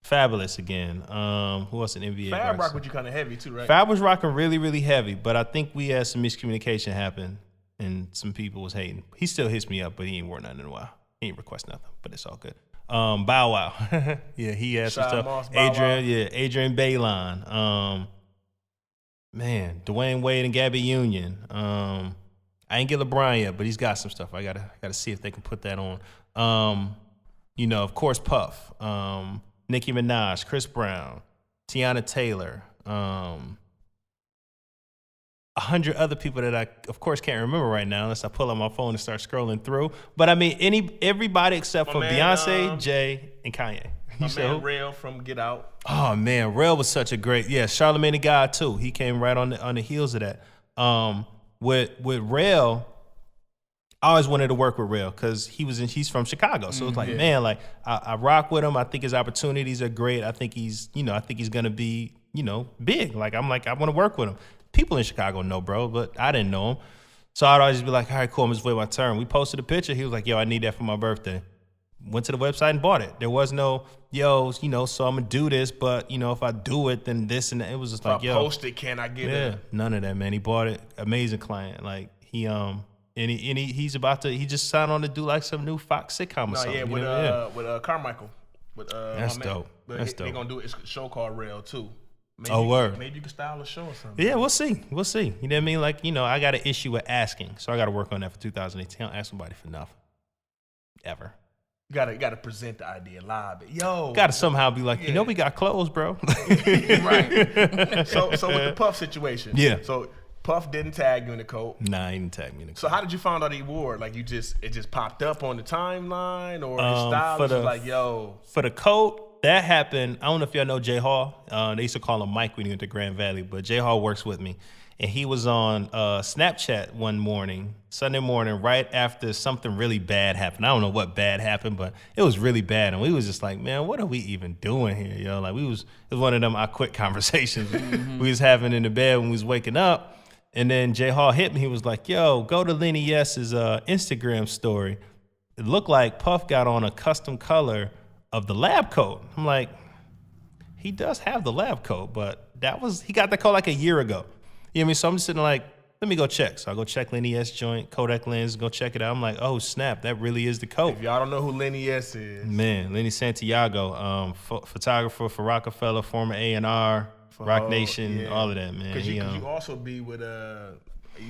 Fabulous again. Who else in NBA? Fab rock with you kind of heavy too, right? Fab was rocking really, really heavy, but I think we had some miscommunication happen. And some people was hating. He still hits me up, but he ain't wore nothing in a while. He ain't request nothing, but it's all good. Bow Wow. Yeah, he had some stuff. Moss, Adrian Baylon. Man, Dwayne Wade and Gabby Union. I ain't get LeBron yet, but he's got some stuff. I gotta see if they can put that on. Of course, Puff. Nicki Minaj, Chris Brown, Tiana Taylor. 100 other people that I, of course, can't remember right now unless I pull out my phone and start scrolling through. But I mean, everybody except for Beyonce, Jay, and Kanye. My man Rel from Get Out. Oh man, Rel was such a great. Charlamagne the God too. He came right on the heels of that. With Rel, I always wanted to work with Rel because he's from Chicago. So it's like, man, like I rock with him. I think his opportunities are great. I think he's gonna be, big. I want to work with him. People in Chicago know, bro, but I didn't know him. So I'd always be like, all right, cool, I'm just waiting my turn. We posted a picture. He was like, yo, I need that for my birthday. Went to the website and bought it. There was no, so I'm going to do this, but, if I do it, then this and that. It was just like, yo. If I post it, can I get it? None of that, man. He bought it. Amazing client. Like, he just signed on to do like some new Fox sitcom or something. With Carmichael. But that's dope. That's dope. They're gonna do a show called Rail too. Maybe, word. Maybe you can style a show or something. Yeah, we'll see. We'll see. You know what I mean? Like, I got an issue with asking, so I got to work on that for 2018. I don't ask somebody for nothing, ever. You gotta present the idea live. Yo, gotta somehow be like, we got clothes, bro. Right. So with the Puff situation, So Puff didn't tag you in the coat. Nah, he didn't tag me in the coat. So how did you find out he wore it? Like it just popped up on the timeline, or his stylist was like, yo. For the coat, that happened. I don't know if y'all know Jay Hall. They used to call him Mike when he went to Grand Valley, but Jay Hall works with me. And he was on Snapchat one morning, Sunday morning, right after something really bad happened. I don't know what bad happened, but it was really bad. And we was just like, man, what are we even doing here? Yo, like it was one of them I quit conversations we was having in the bed when we was waking up. And then Jay Hall hit me. He was like, yo, go to Lenny Yes's Instagram story. It looked like Puff got on a custom color of the lab coat. I'm like, he does have the lab coat, but he got the coat like a year ago. You know what I mean? So I'm just sitting like, let me go check. So I go check Lenny S joint, Kodak lens, go check it out. I'm like, oh snap, that really is the coat. If y'all don't know who Lenny S is. Man, Lenny Santiago, photographer for Rockefeller, former A&R, Rock Nation, all of that, man. Because you also be with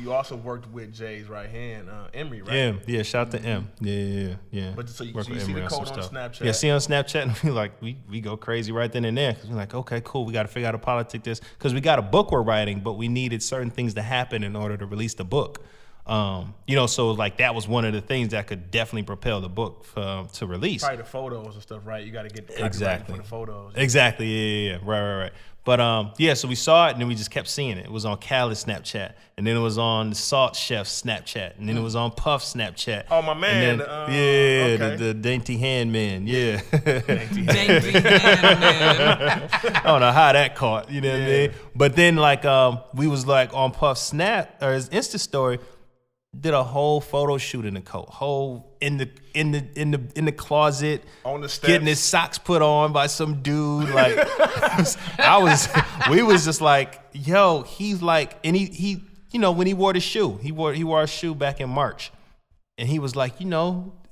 you also worked with Jay's right hand, Emery, right? Yeah. Shout out to M. Yeah. But so you see the code on Snapchat? Yeah, see on Snapchat, and we like we go crazy right then and there. Cause we're like, okay, cool. We got to figure out how to politic this because we got a book we're writing, but we needed certain things to happen in order to release the book. So like that was one of the things that could definitely propel the book to release. Probably the photos and stuff, right? You got to get the copyright for the photos. Exactly. Yeah. Right. But so we saw it and then we just kept seeing it. It was on Khaled's Snapchat, and then it was on the Salt Chef's Snapchat, and then it was on Puff's Snapchat. Oh, my man. Then, the Dainty Hand Man. Yeah. Dainty Hand Man. I don't know how that caught. You know what I mean? But then like we was like on Puff's Snap or his Insta story. Did a whole photo shoot in the coat, in the closet, on the steps, getting his socks put on by some dude. Like we was just like, yo, he's like, and he when he wore the shoe, he wore a shoe back in March, and he was like,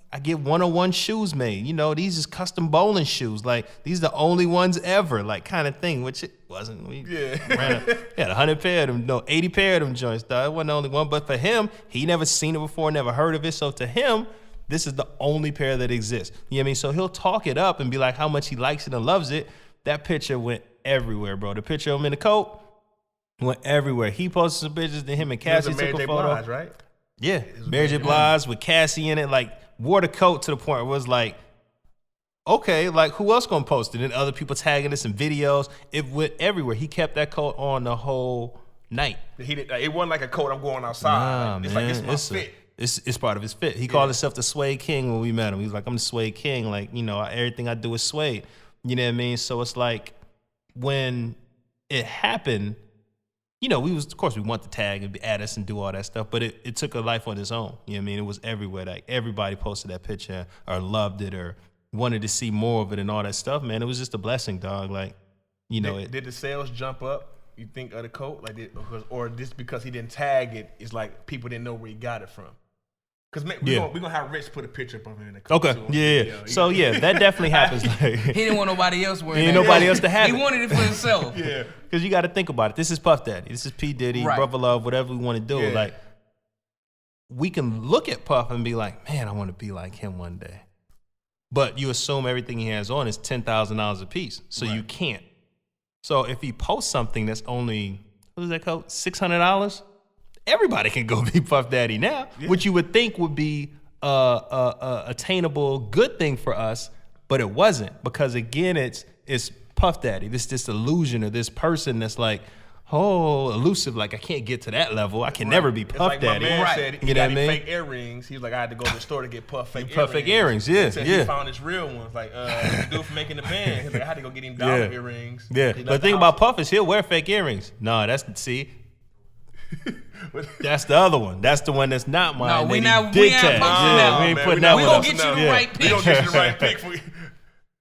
I get 101 shoes made. These is custom bowling shoes. Like these are the only ones ever, like kind of thing, which it wasn't. We had 100 pair of them, 80 pair of them joints. Though. It wasn't the only one, but for him, he never seen it before, never heard of it. So to him, this is the only pair that exists. You know what I mean? So he'll talk it up and be like how much he likes it and loves it. That picture went everywhere, bro. The picture of him in the coat went everywhere. He posted some pictures to him and Cassie took a photo. Blige, right? Yeah, Mary J. Blige with Cassie in it, like. Wore the coat to the point where it was like, okay, like who else gonna post it? And other people tagging us in videos. It went everywhere. He kept that coat on the whole night. It wasn't like a coat I'm going outside. It's man, like it's my fit. It's part of his fit. He called himself the Suede King when we met him. He was like, I'm the Suede King. Like, everything I do is suede. You know what I mean? So it's like when it happened, we want to tag and add us and do all that stuff, but it took a life on its own. You know what I mean? It was everywhere. Like everybody posted that picture or loved it or wanted to see more of it and all that stuff, man. It was just a blessing, dog. Like, did the sales jump up, you think, of the coat? Like, or just because he didn't tag it, it's like people didn't know where he got it from? Because we're going to have Rich put a picture up of him in the coat. Okay, yeah. So, that definitely happens. Like, he didn't want nobody else wearing it. He didn't nobody else to have it. He wanted it for himself. Yeah. Because you got to think about it. This is Puff Daddy. This is P. Diddy, right. Brother Love, whatever we want to do. Yeah. Like, we can look at Puff and be like, man, I want to be like him one day. But you assume everything he has on is $10,000 a piece. So you can't. So if he posts something that's only, what is that called? $600? Everybody can go be Puff Daddy now, which you would think would be a attainable good thing for us, but it wasn't, because again, it's Puff Daddy. This illusion of this person that's like, elusive. Like I can't get to that level. I can never be Puff like Daddy. My man said he got fake earrings. He was like, I had to go to the store to get Puff fake earrings. Yeah. He found his real ones. Like the dude for making the band. He's like, I had to go get him dollar earrings. Yeah, but the thing about Puff is he'll wear fake earrings. No, that's the other one. That's the one that's not mine. No, we ain't posting that. We ain't putting that one. We gonna get you the right pic. We gonna get you the right pic for you.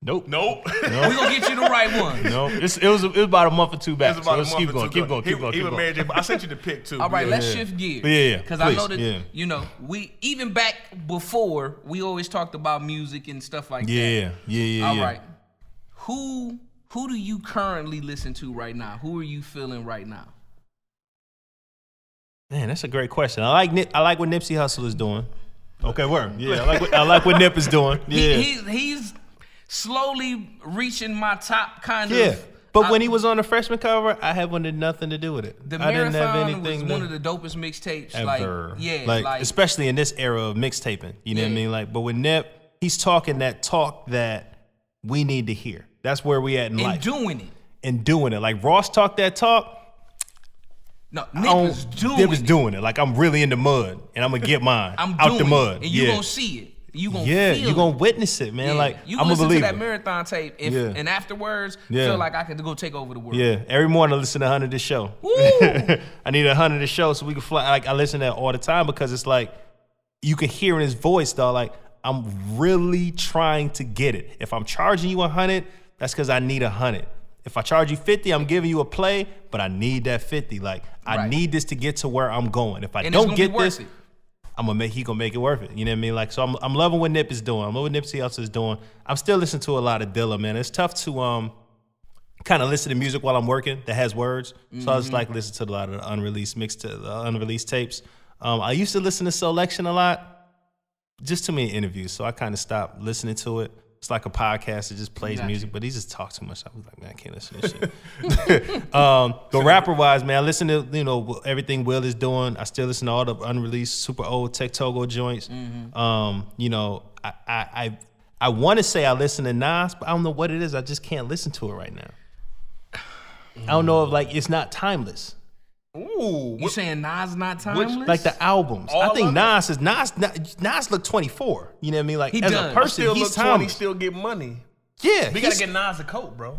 Nope. We gonna get you the right one. No, it was about a month or two back. So let's keep going. Mary J, I sent you the pic too. All right, let's shift gears. Yeah. Because I know that we even back before we always talked about music and stuff like that. Yeah. All right. who do you currently listen to right now? Who are you feeling right now? Man, that's a great question. I like what Nipsey Hussle is doing. Okay, word. Yeah, I like what Nip is doing. Yeah, he's slowly reaching my top kind of. Yeah, but when he was on the freshman cover, I had wanted nothing to do with it. The Marathon was one of the dopest mixtapes ever. Like especially in this era of mixtaping. You know what I mean? Like, but with Nip, he's talking that talk that we need to hear. That's where we at in life. And doing it. Like Ross talked that talk. No, Nip is doing it. Like, I'm really in the mud, and I'm gonna get mine out the mud. And you gonna see it. You gonna feel it. You gonna witness it, man. Like, you I'm a believer. Listen to that Marathon tape, and afterwards, feel like I could go take over the world. Yeah, every morning I listen to 100 to show. I need 100 to show so we can fly. Like, I listen to that all the time because it's like you can hear in his voice, dog. Like, I'm really trying to get it. If I'm charging you 100, that's because I need 100. If I charge you 50, I'm giving you a play, but I need that 50. Like, I need this to get to where I'm going. If I don't get this, he gonna make it worth it. You know what I mean? Like, so I'm loving what Nip is doing. I'm loving what Nipsey Hussle is doing. I'm still listening to a lot of Dilla, man. It's tough to kind of listen to music while I'm working that has words. So I just like listen to a lot of the unreleased tapes. I used to listen to Selection a lot, just too many interviews. So I kind of stopped listening to it. It's like a podcast that just plays music, but he just talks too much. I was like, man, I can't listen to this shit. But rapper-wise, man, I listen to, everything Will is doing. I still listen to all the unreleased, super old Tech Togo joints. I want to say I listen to Nas, but I don't know what it is. I just can't listen to it right now. I don't know if, it's not timeless. Ooh, you saying Nas not timeless? Like the albums. I think Nas look 24. You know what I mean? Like, he as does. a person, he's timeless. He still get money. Yeah. We gotta get Nas a coat, bro.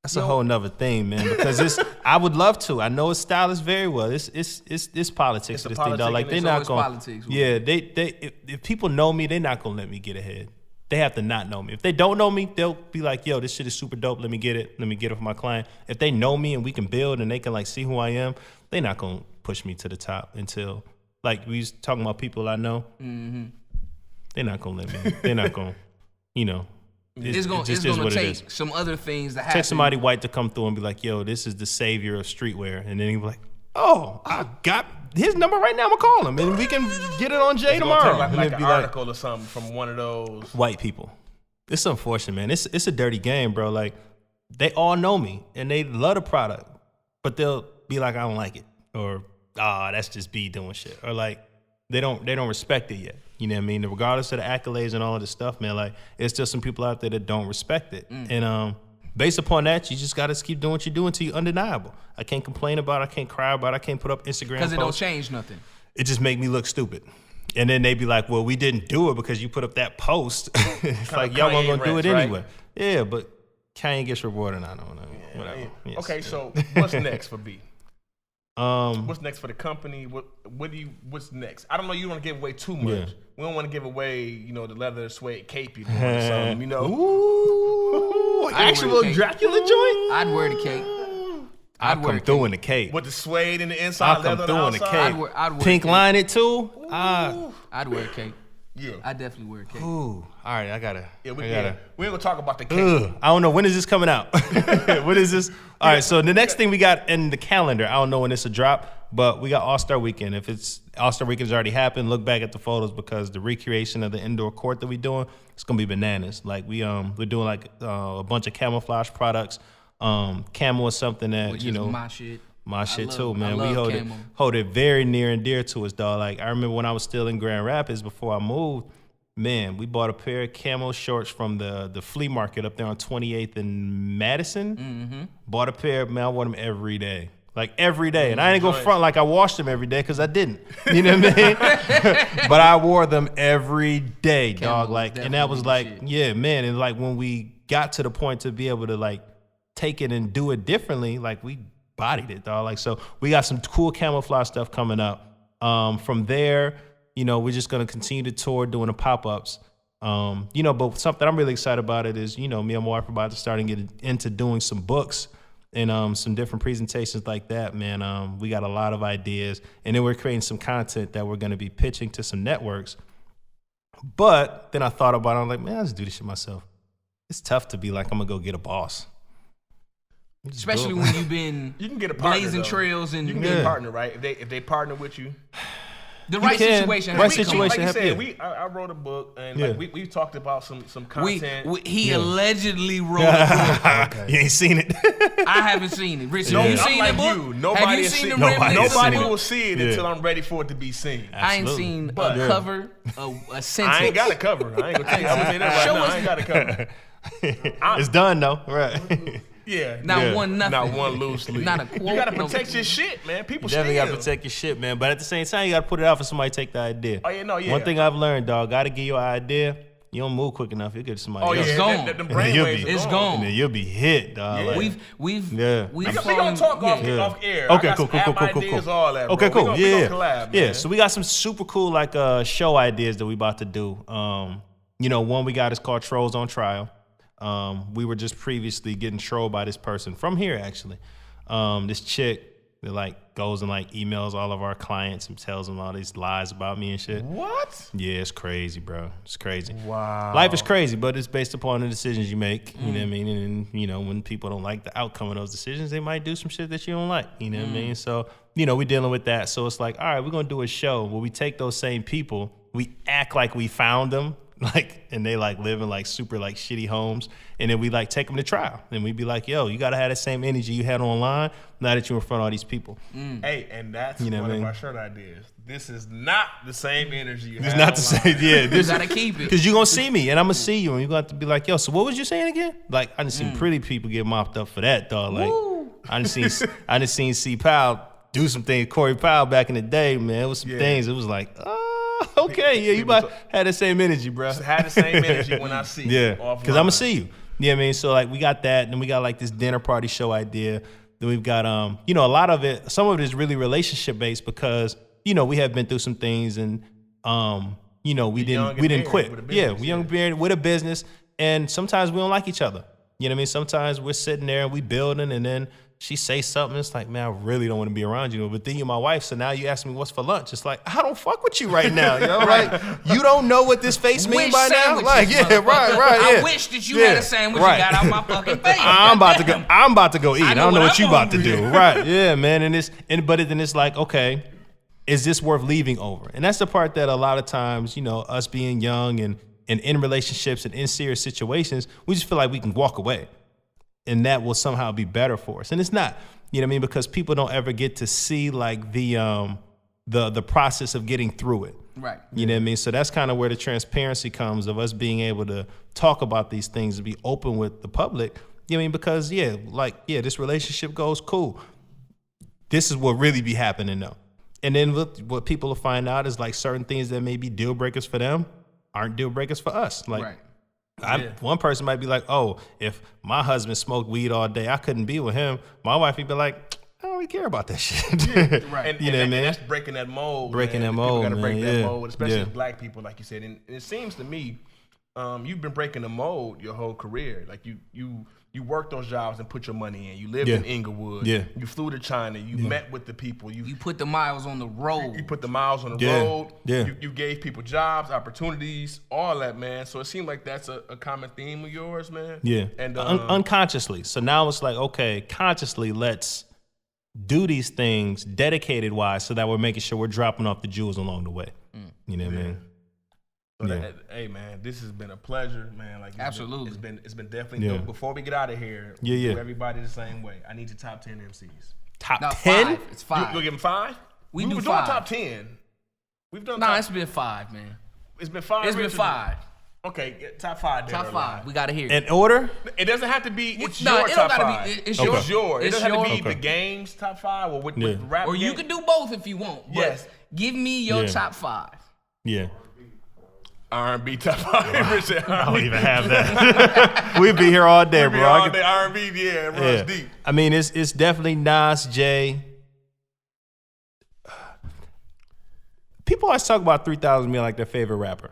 That's a whole nother thing, man. Because I would love to. I know his style is very well. It's politics. This thing, dog. Like, they're not going. Yeah, if people know me, they're not gonna let me get ahead. They have to not know me. If they don't know me, they'll be like, yo, this shit is super dope. Let me get it. Let me get it for my client. If they know me and we can build and they can see who I am, they're not going to push me to the top until, we was talking about people I know. Mm-hmm. They're not going to let me. They're not going to, It's going to take some other things to happen. Take somebody white to come through and be like, yo, this is the savior of streetwear. And then he'll be like, oh, I got his number right now. I'm gonna call him, and we can get it on Jay tomorrow. Like an article or something from one of those white people. It's unfortunate, man. It's a dirty game, bro. Like, they all know me and they love the product, but they'll be like, I don't like it, or that's just B doing shit, or they don't respect it yet. You know what I mean? Regardless of the accolades and all of this stuff, man. Like, it's still some people out there that don't respect it, and based upon that, you just got to keep doing what you're doing until you're undeniable. I can't complain about it. I can't cry about it. I can't put up Instagram because it don't change nothing. It just make me look stupid. And then they be like, well, we didn't do it because you put up that post. It's like, y'all weren't going to do it anyway. Right? Yeah, but Kanye gets rewarded. I don't know. Whatever. Yeah. Yes. Okay, so what's next for B? What's next for the company? What's next? I don't know. You don't want to give away too much. Yeah. We don't want to give away, the leather suede cape you doing or something, Ooh, actual Dracula joint? I'd wear the cape. I'd come through in the cape. With the suede in the inside, I'll come through in the cape. I'd wear Pink line it too? I'd wear a cape. Yeah. I definitely wear a cape. Ooh. All right, I gotta. Yeah, we ain't gonna talk about the cape. I don't know. When is this coming out? What is this? All right, so the next thing we got in the calendar, I don't know when this will drop, but we got All-Star Weekend. If it's All-Star Weekend's already happened, look back at the photos because the recreation of the indoor court that we're doing, it's gonna be bananas. Like, we're doing a bunch of camouflage products. Camo is something that, which is my shit. My shit too, man. We hold it very near and dear to us, dog. Like, I remember when I was still in Grand Rapids before I moved, man, we bought a pair of camo shorts from the flea market up there on 28th and Madison. Mm-hmm. Bought a pair, man, I wore them every day. Like, every day. And I ain't go front like I washed them every day because I didn't. You know what I mean? But I wore them every day, dog. Like, and that was like, yeah, man. And like, when we got to the point to be able to take it and do it differently, we bodied it, dog. Like, so we got some cool camouflage stuff coming up. From there, we're just gonna continue to tour doing the pop-ups. But something I'm really excited about it is, me and my wife are about to start and get into doing some books and some different presentations like that, man. We got a lot of ideas, and then we're creating some content that we're gonna be pitching to some networks. But then I thought about it, I'm like, man, I'll just do this shit myself. it's tough to be like, I'm gonna go get a boss. Especially when you've been you can get a partner, blazing trails and you can get a partner, right? If they partner with you. The right situation. Right situation. Like you said, I wrote a book, and like we talked about some content. He allegedly wrote a book. You ain't seen it. I haven't seen it. Richard, you seen the book? Nobody has seen the Nobody will see it until I'm ready for it to be seen. I ain't seen a cover, a sentence. I ain't got a cover. I ain't gonna tell you. I'm gonna say that right now. I ain't got a cover. It's done though, right? Yeah, not one nothing. Not one loose leaf. Not a quote. You gotta protect your shit, man. People definitely gotta protect your shit, man. But at the same time, you gotta put it out for somebody to take the idea. Oh yeah, no, yeah. One thing I've learned, dog, gotta get your idea. You don't move quick enough, you'll get somebody else. It's gone. The brainwaves it's gone. And then you'll be hit, dog. Yeah. Like, we've we gonna talk off air. Okay, cool. All that, bro. Okay, cool. We gonna collab, yeah. So we got some super cool like show ideas that we about to do. One we got is called Trolls on Trial. We were just previously getting trolled by this person from here, actually. This chick that like goes and like emails all of our clients and tells them all these lies about me and shit. What? Yeah, it's crazy, bro. It's crazy. Wow. Life is crazy, but it's based upon the decisions you make. You know what I mean? And when people don't like the outcome of those decisions, they might do some shit that you don't like. You know what I mean? So, we're dealing with that. So it's like, all right, we're gonna do a show where we take those same people, we act like we found them. And they like live in like super like shitty homes, and then we like take them to trial, and we be like, yo, you gotta have that same energy you had online now that you're in front of all these people. Hey, and that's one of our shirt ideas. This is not the same energy you had It's not the same, yeah. You gotta keep it. Because you're gonna see me, and I'm gonna see you, and you're gonna have to be like, yo, so what was you saying again? Like, I done seen pretty people get mopped up for that, dog. Like, I done seen C. Powell do some things, Corey Powell back in the day, man. It was some things, it was like, okay, yeah, you might have the same energy, bro. Had the same energy when I see you. Yeah, because I'm gonna see you. Yeah, I mean, so like we got that, and then we got like this dinner party show idea. Then we've got a lot of it. Some of it is really relationship based because we have been through some things, and we didn't quit. Yeah, we young married with a business, and sometimes we don't like each other. You know what I mean? Sometimes we're sitting there and we building, and then she say something, it's like, man, I really don't want to be around you. But then you're my wife, so now you ask me what's for lunch. It's like, I don't fuck with you right now. Like, you don't know what this face means by now? Like, yeah, right. Yeah. I wish that you had a sandwich and got out my fucking face. I'm about to go eat. I don't know what you about to do. Right, yeah, man. But then it's like, okay, is this worth leaving over? And that's the part that a lot of times, us being young and in relationships and in serious situations, we just feel like we can walk away. And that will somehow be better for us. And it's not, because people don't ever get to see like the process of getting through it. Right. You know what I mean? So that's kind of where the transparency comes of us being able to talk about these things and be open with the public. You know what I mean? Because this relationship goes cool. This is what really be happening though. And then what people will find out is like certain things that may be deal breakers for them aren't deal breakers for us. Like, right. One person might be like, oh, if my husband smoked weed all day, I couldn't be with him. My wife would be like, I don't really care about that shit. Yeah, right. And that's breaking that mold. Breaking that mold, people gotta break that mold, especially black people, like you said. And it seems to me, you've been breaking the mold your whole career. Like you worked those jobs and put your money in. You lived in Inglewood. Yeah. You flew to China. You met with the people. You put the miles on the road. You put the miles on the road. Yeah. You gave people jobs, opportunities, all that, man. So it seemed like that's a common theme of yours, man. Yeah. And unconsciously. So now it's like, okay, consciously, let's do these things dedicated wise so that we're making sure we're dropping off the jewels along the way. You know what I mean? Hey man, this has been a pleasure, man. Like absolutely, it's been definitely dope. Before we get out of here, do everybody the same way. I need your top 10 MCs. Top 10? It's 5. You'll give them 5? We do 5. Doing top 10. We've done. It's been 5, man. It's been 5. It's been 5. Okay, top 5. Top 5. We gotta hear it. In order? It doesn't have to be. It's your top 5. It's yours. It doesn't have to be the game's top 5 or with rap. Or you can do both if you want. Yes. Give me your top 5. Yeah. R&B top 5. I don't even have that. We'd be here all day, bro. All day R&B, it runs deep. I mean, it's definitely Nas, Jay. People always talk about 3000 being like their favorite rapper.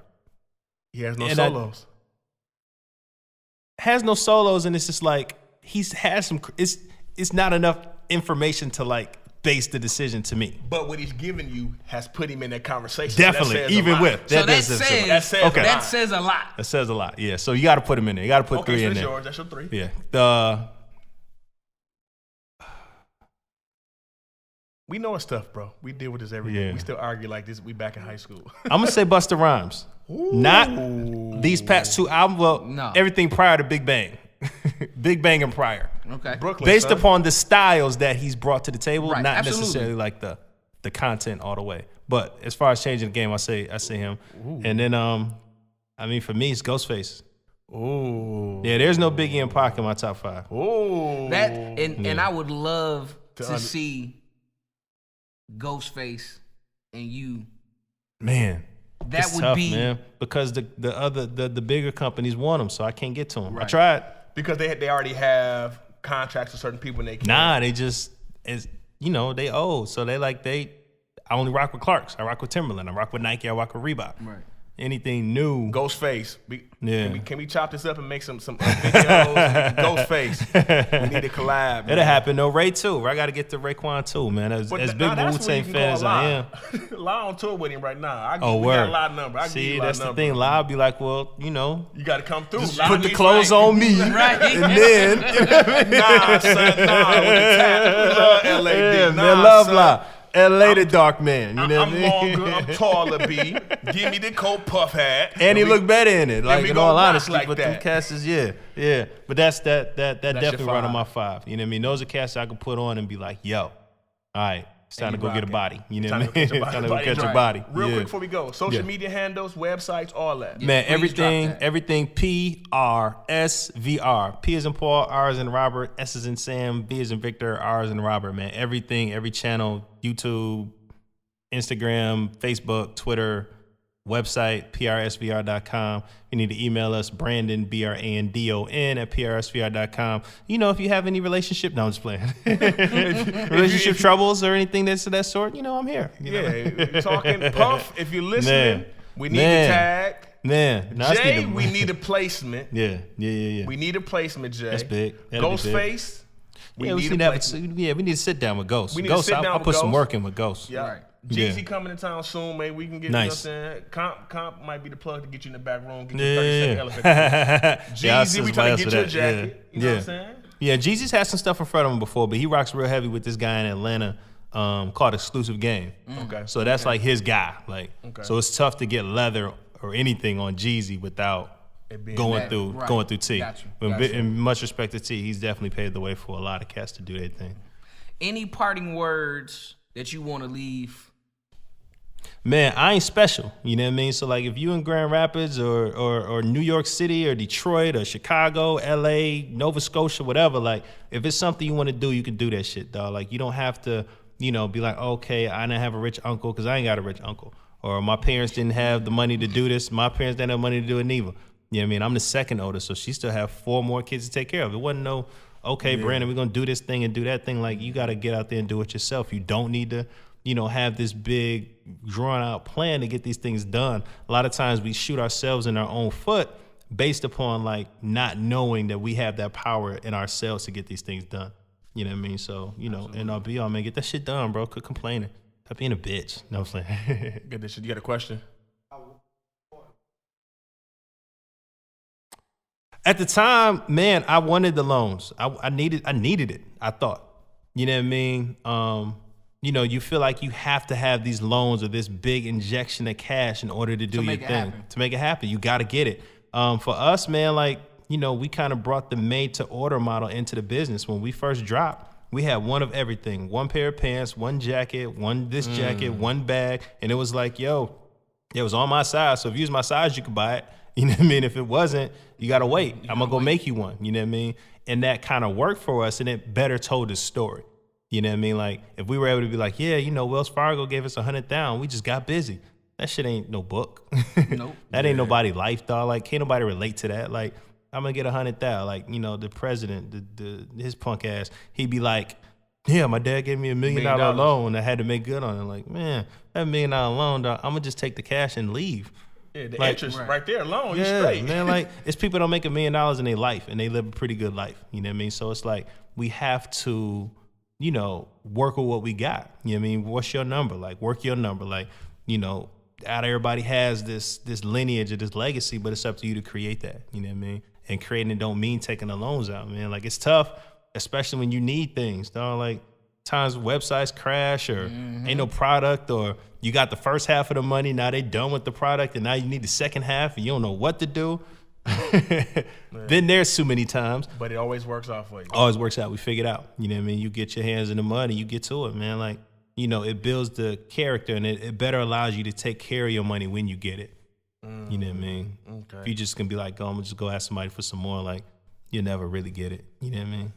He has no solos. Has no solos, and it's just like he's had some. It's not enough information to like based the decision to me. But what he's giving you has put him in that conversation. Definitely, so even with that says a lot. That says a lot. Yeah. So you got to put him in there. You got to put 3 in there. Yours. That's your 3. Yeah. We know it's tough, bro. We deal with this every day. We still argue like this. We back in high school. I'm gonna say Busta Rhymes. Ooh. Not these past 2 albums. Well, no. Everything prior to Big Bang. Big Bang and prior. Okay. Brooklyn, based upon the styles that he's brought to the table, right. not Absolutely. necessarily like the content all the way. But as far as changing the game, I say him. Ooh. And then I mean for me it's Ghostface. Ooh. Yeah, there's no Biggie and Pac in my top 5. Ooh. And I would love to see Ghostface and you. Man. That it's would tough, be man, because the bigger companies want them, so I can't get to them. Right. I tried because they already have contracts with certain people and they can't. Nah, they just they old, so I only rock with Clarks. I rock with Timberland. I rock with Nike. I rock with Reebok. Right. Anything new? Ghostface. Can we chop this up and make some videos? Ghostface. We need to collab. Man. It'll happen. No, Ray too. I got to get to Raekwon too, man. As big Wu-Tang fan as I am. Lie on tour with him right now. We got a lot number. See, that's the thing. Lie be like, well, you got to come through. Just put the clothes on me, right? And then nah, son, nah. With the tap, we love LA. Yeah, man, love Lie. LA the dark man, you know what I mean? I'm longer, I'm taller, B. Give me the coat puff hat. And he look better in it. Like in all honesty, like but that. them casts is yeah. But that's definitely right on my 5. You know what I mean? Those are casts I could put on and be like, yo, all right, it's time to go get a body. You know what I mean? It's time to go catch a body. Real quick before we go, social media handles, websites, all that. Man, everything PRSVR. P as in Paul, R as in Robert, S as in Sam, V as in Victor, R as in Robert, man. Everything, every channel, YouTube, Instagram, Facebook, Twitter, website, PRSVR.com. You need to email us, Brandon, BRANDON at PRSVR.com. If you have any relationship, no, I'm just playing. Relationship troubles or anything that's of that sort, I'm here. You're talking Puff, if you're listening, we need to tag. Man, Jay, we need a placement. Yeah. We need a placement, Jay. That's big. Ghostface. We need to sit down with Ghost. I'll put some work in with Ghost. Yeah. Right. JayZ coming to town soon, man. We can get nice. You know what I'm saying? Comp might be the plug to get you in the back room. Get you 30-second elevator. JayZ, we trying to get you a jacket. You know what I'm saying? Yeah, JayZ's had some stuff in front of him before, but he rocks real heavy with this guy in Atlanta called Exclusive Game. Okay. So that's like his guy. So it's tough to get leather or anything on JayZ without going through T. In much respect to T, he's definitely paved the way for a lot of cats to do their thing. Any parting words that you want to leave? Man, I ain't special. You know what I mean? So like if you in Grand Rapids or New York City or Detroit or Chicago, LA, Nova Scotia, whatever, like if it's something you want to do, you can do that shit, dog. Like you don't have to, be like, okay, I didn't have a rich uncle because I ain't got a rich uncle. Or my parents didn't have the money to do this. My parents didn't have money to do it neither. You know what I mean? I'm the second oldest, so she still have 4 more kids to take care of. It wasn't no, okay, Brandon, we're going to do this thing and do that thing. Like, you got to get out there and do it yourself. You don't need to, have this big, drawn-out plan to get these things done. A lot of times we shoot ourselves in our own foot based upon, like, not knowing that we have that power in ourselves to get these things done. You know what I mean? So, and I'll be all, man, get that shit done, bro. Quit complaining. Stop being a bitch. No, I'm saying. Get this shit. You got a question? At the time, man, I wanted the loans. I needed it. I thought, you know what I mean? You feel like you have to have these loans or this big injection of cash in order to do your thing. To make it happen, you got to get it. For us, man, like, we kind of brought the made to order model into the business. When we first dropped, we had one of everything. 1 pair of pants, 1 jacket, this jacket, 1 bag. And it was like, yo, it was on my size. So if you use my size, you could buy it. You know what I mean? If it wasn't, you got to wait. I'm going to go make you one. You know what I mean? And that kind of worked for us, and it better told the story. You know what I mean? Like, if we were able to be like, yeah, Wells Fargo gave us 100 down. We just got busy. That shit ain't no book. Nope. That ain't nobody life, dog. Like, can't nobody relate to that. Like, I'm going to get 100 down. Like, the president, his punk ass, he'd be like, yeah, my dad gave me $1 million loan. I had to make good on it. Like, man, that $1 million loan, dog, I'm going to just take the cash and leave. Yeah, the interest right there alone, you straight. Man, like, it's people don't make $1 million in their life, and they live a pretty good life. You know what I mean? So it's like, we have to you know, work with what we got. You know what I mean? What's your number? Like, work your number. Like, you know, not everybody has this lineage or this legacy, but it's up to you to create that. You know what I mean? And creating it don't mean taking the loans out, man. Like, it's tough, especially when you need things, dog. Like, times websites crash or ain't no product, or you got the first half of the money, now they done with the product, and now you need the second half and you don't know what to do. Been there so many times. But it always works out for you. Always works out. We figure it out. You know what I mean? You get your hands in the money, you get to it, man. Like, you know, it builds the character, and it better allows you to take care of your money when you get it. You know what I mean? Okay. If you just can be like, oh, I'm gonna just go ask somebody for some more, like, you'll never really get it. You know what I mean?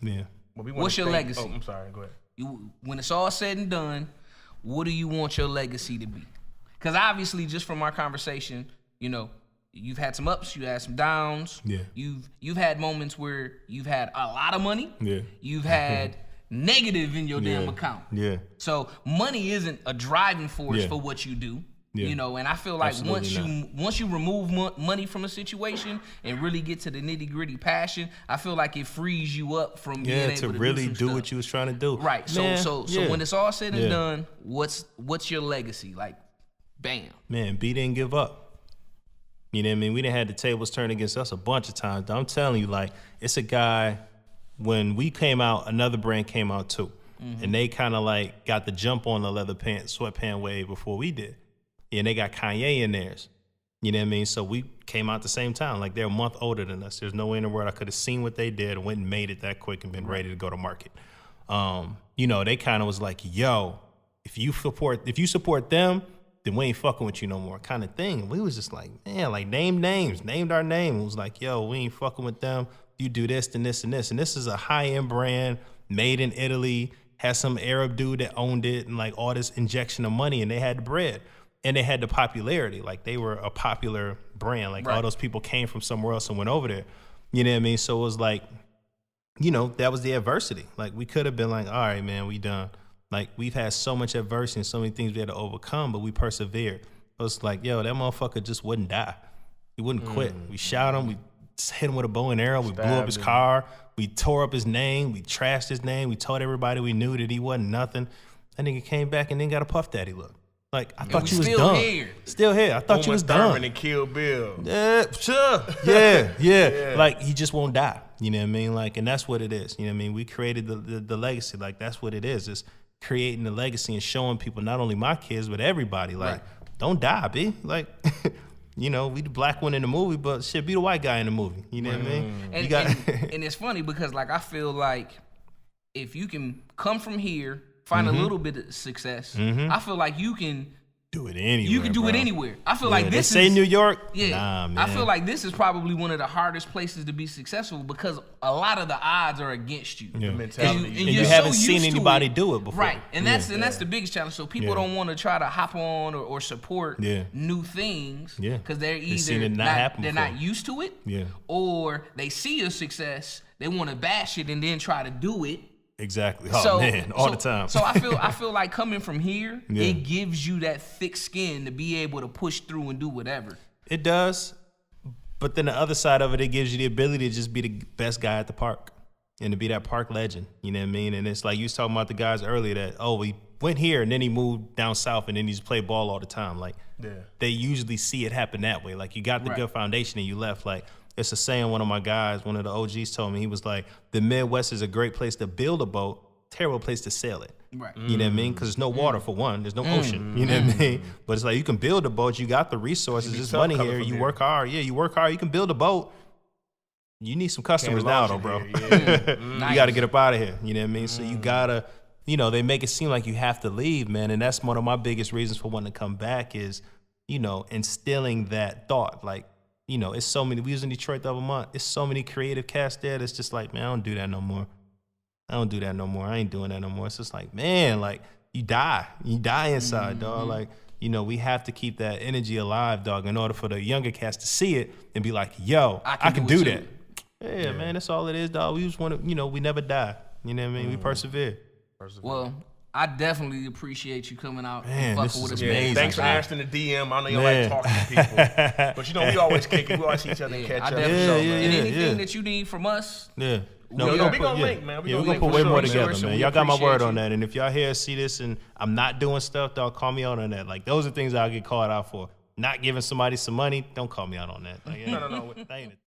Yeah. Well, what's your legacy? Oh, I'm sorry. Go ahead. When it's all said and done, what do you want your legacy to be? Because obviously, just from our conversation, you know, you've had some ups, you had some downs. Yeah. You've had moments where you've had a lot of money. Yeah. You've had negative in your damn account. Yeah. So money isn't a driving force for what you do. Yeah. You know, and I feel like once you remove money from a situation and really get to the nitty gritty passion, I feel like it frees you up from being able to really do what you was trying to do. Right. So when it's all said and done, what's your legacy? Like, bam. Man, B didn't give up. You know what I mean? We done had the tables turned against us a bunch of times. I'm telling you, like, it's a guy, when we came out, another brand came out too. And they kind of like got the jump on the leather pants, sweatpant wave before we did. And they got Kanye in theirs. You know what I mean? So we came out the same time. Like, they're a month older than us. There's no way in the world I could have seen what they did and went and made it that quick and been ready to go to market. You know, they kind of was like, yo, if you support them, then we ain't fucking with you no more, kind of thing. And we was just like, man, like, named our name. It was like, yo, we ain't fucking with them. You do this and this and this. And this is a high-end brand made in Italy, had some Arab dude that owned it, and like all this injection of money, and they had the bread. And they had the popularity. Like, they were a popular brand. Like, all those people came from somewhere else and went over there. You know what I mean? So it was like, you know, that was the adversity. Like, we could have been like, all right, man, we done. Like, we've had so much adversity and so many things we had to overcome, but we persevered. It was like, yo, that motherfucker just wouldn't die. He wouldn't quit. We shot him. We hit him with a bow and arrow. We blew up his car. We tore up his name. We trashed his name. We told everybody we knew that he wasn't nothing. That nigga came back and then got a Puff Daddy look. Like, I thought you was done. Still here. I thought you was done. And Kill Bill. Yeah, sure. Yeah. Like, he just won't die. You know what I mean? Like, and that's what it is. You know what I mean? We created the legacy. Like, that's what it is. It's creating the legacy and showing people, not only my kids, but everybody, like, don't die, B. Like, you know, we the black one in the movie, but shit, be the white guy in the movie. You know what I mean? And it's funny because, like, I feel like if you can come from here, find a little bit of success, I feel like you can do it anywhere. You can do it anywhere. I feel like this is New York. Yeah, nah, man. I feel like this is probably one of the hardest places to be successful because a lot of the odds are against you. Yeah. And you haven't seen anybody do it before, right? And that's the biggest challenge. So people don't want to try to hop on or support new things because they're either not used to it, or they see a success, they want to bash it and then try to do it. Exactly. Oh, man, all the time. So I feel like coming from here, it gives you that thick skin to be able to push through and do whatever. It does. But then the other side of it, it gives you the ability to just be the best guy at the park and to be that park legend. You know what I mean? And it's like you was talking about the guys earlier that, we went here and then he moved down south and then he just played ball all the time. Like, they usually see it happen that way. Like, you got the good foundation and you left. Like, it's a saying one of my guys, one of the OGs told me, he was like, the Midwest is a great place to build a boat, terrible place to sail it. Right. You know what I mean? Because there's no water for one. There's no ocean. You know what I mean? But it's like you can build a boat. You got the resources. There's money here. You work hard. Yeah, you work hard. You can build a boat. You need some customers now, though, bro. You got to get up out of here. You know what I mean? So you got to, they make it seem like you have to leave, man. And that's one of my biggest reasons for wanting to come back is, instilling that thought. Like, it's so many. We was in Detroit the other month. It's so many creative cats there that's just like, man, I don't do that no more. I ain't doing that no more. It's just like, man, like, you die inside, dog. Like, we have to keep that energy alive, dog, in order for the younger cats to see it and be like, yo, I can do that. Yeah, man, that's all it is, dog. We just want to, we never die. You know what I mean? We persevere. Well, I definitely appreciate you coming out and fucking with us. Amazing. Thanks for answering the DM. I know you like talking to people. But we always kick it. We always see each other and catch up. And anything that you need from us, No, we gonna link, man. We're gonna put way more together, man. Y'all got my word on that. And if y'all here see this and I'm not doing stuff, dog, call me out on that. Like, those are things I'll get called out for. Not giving somebody some money, don't call me out on that. Like, no.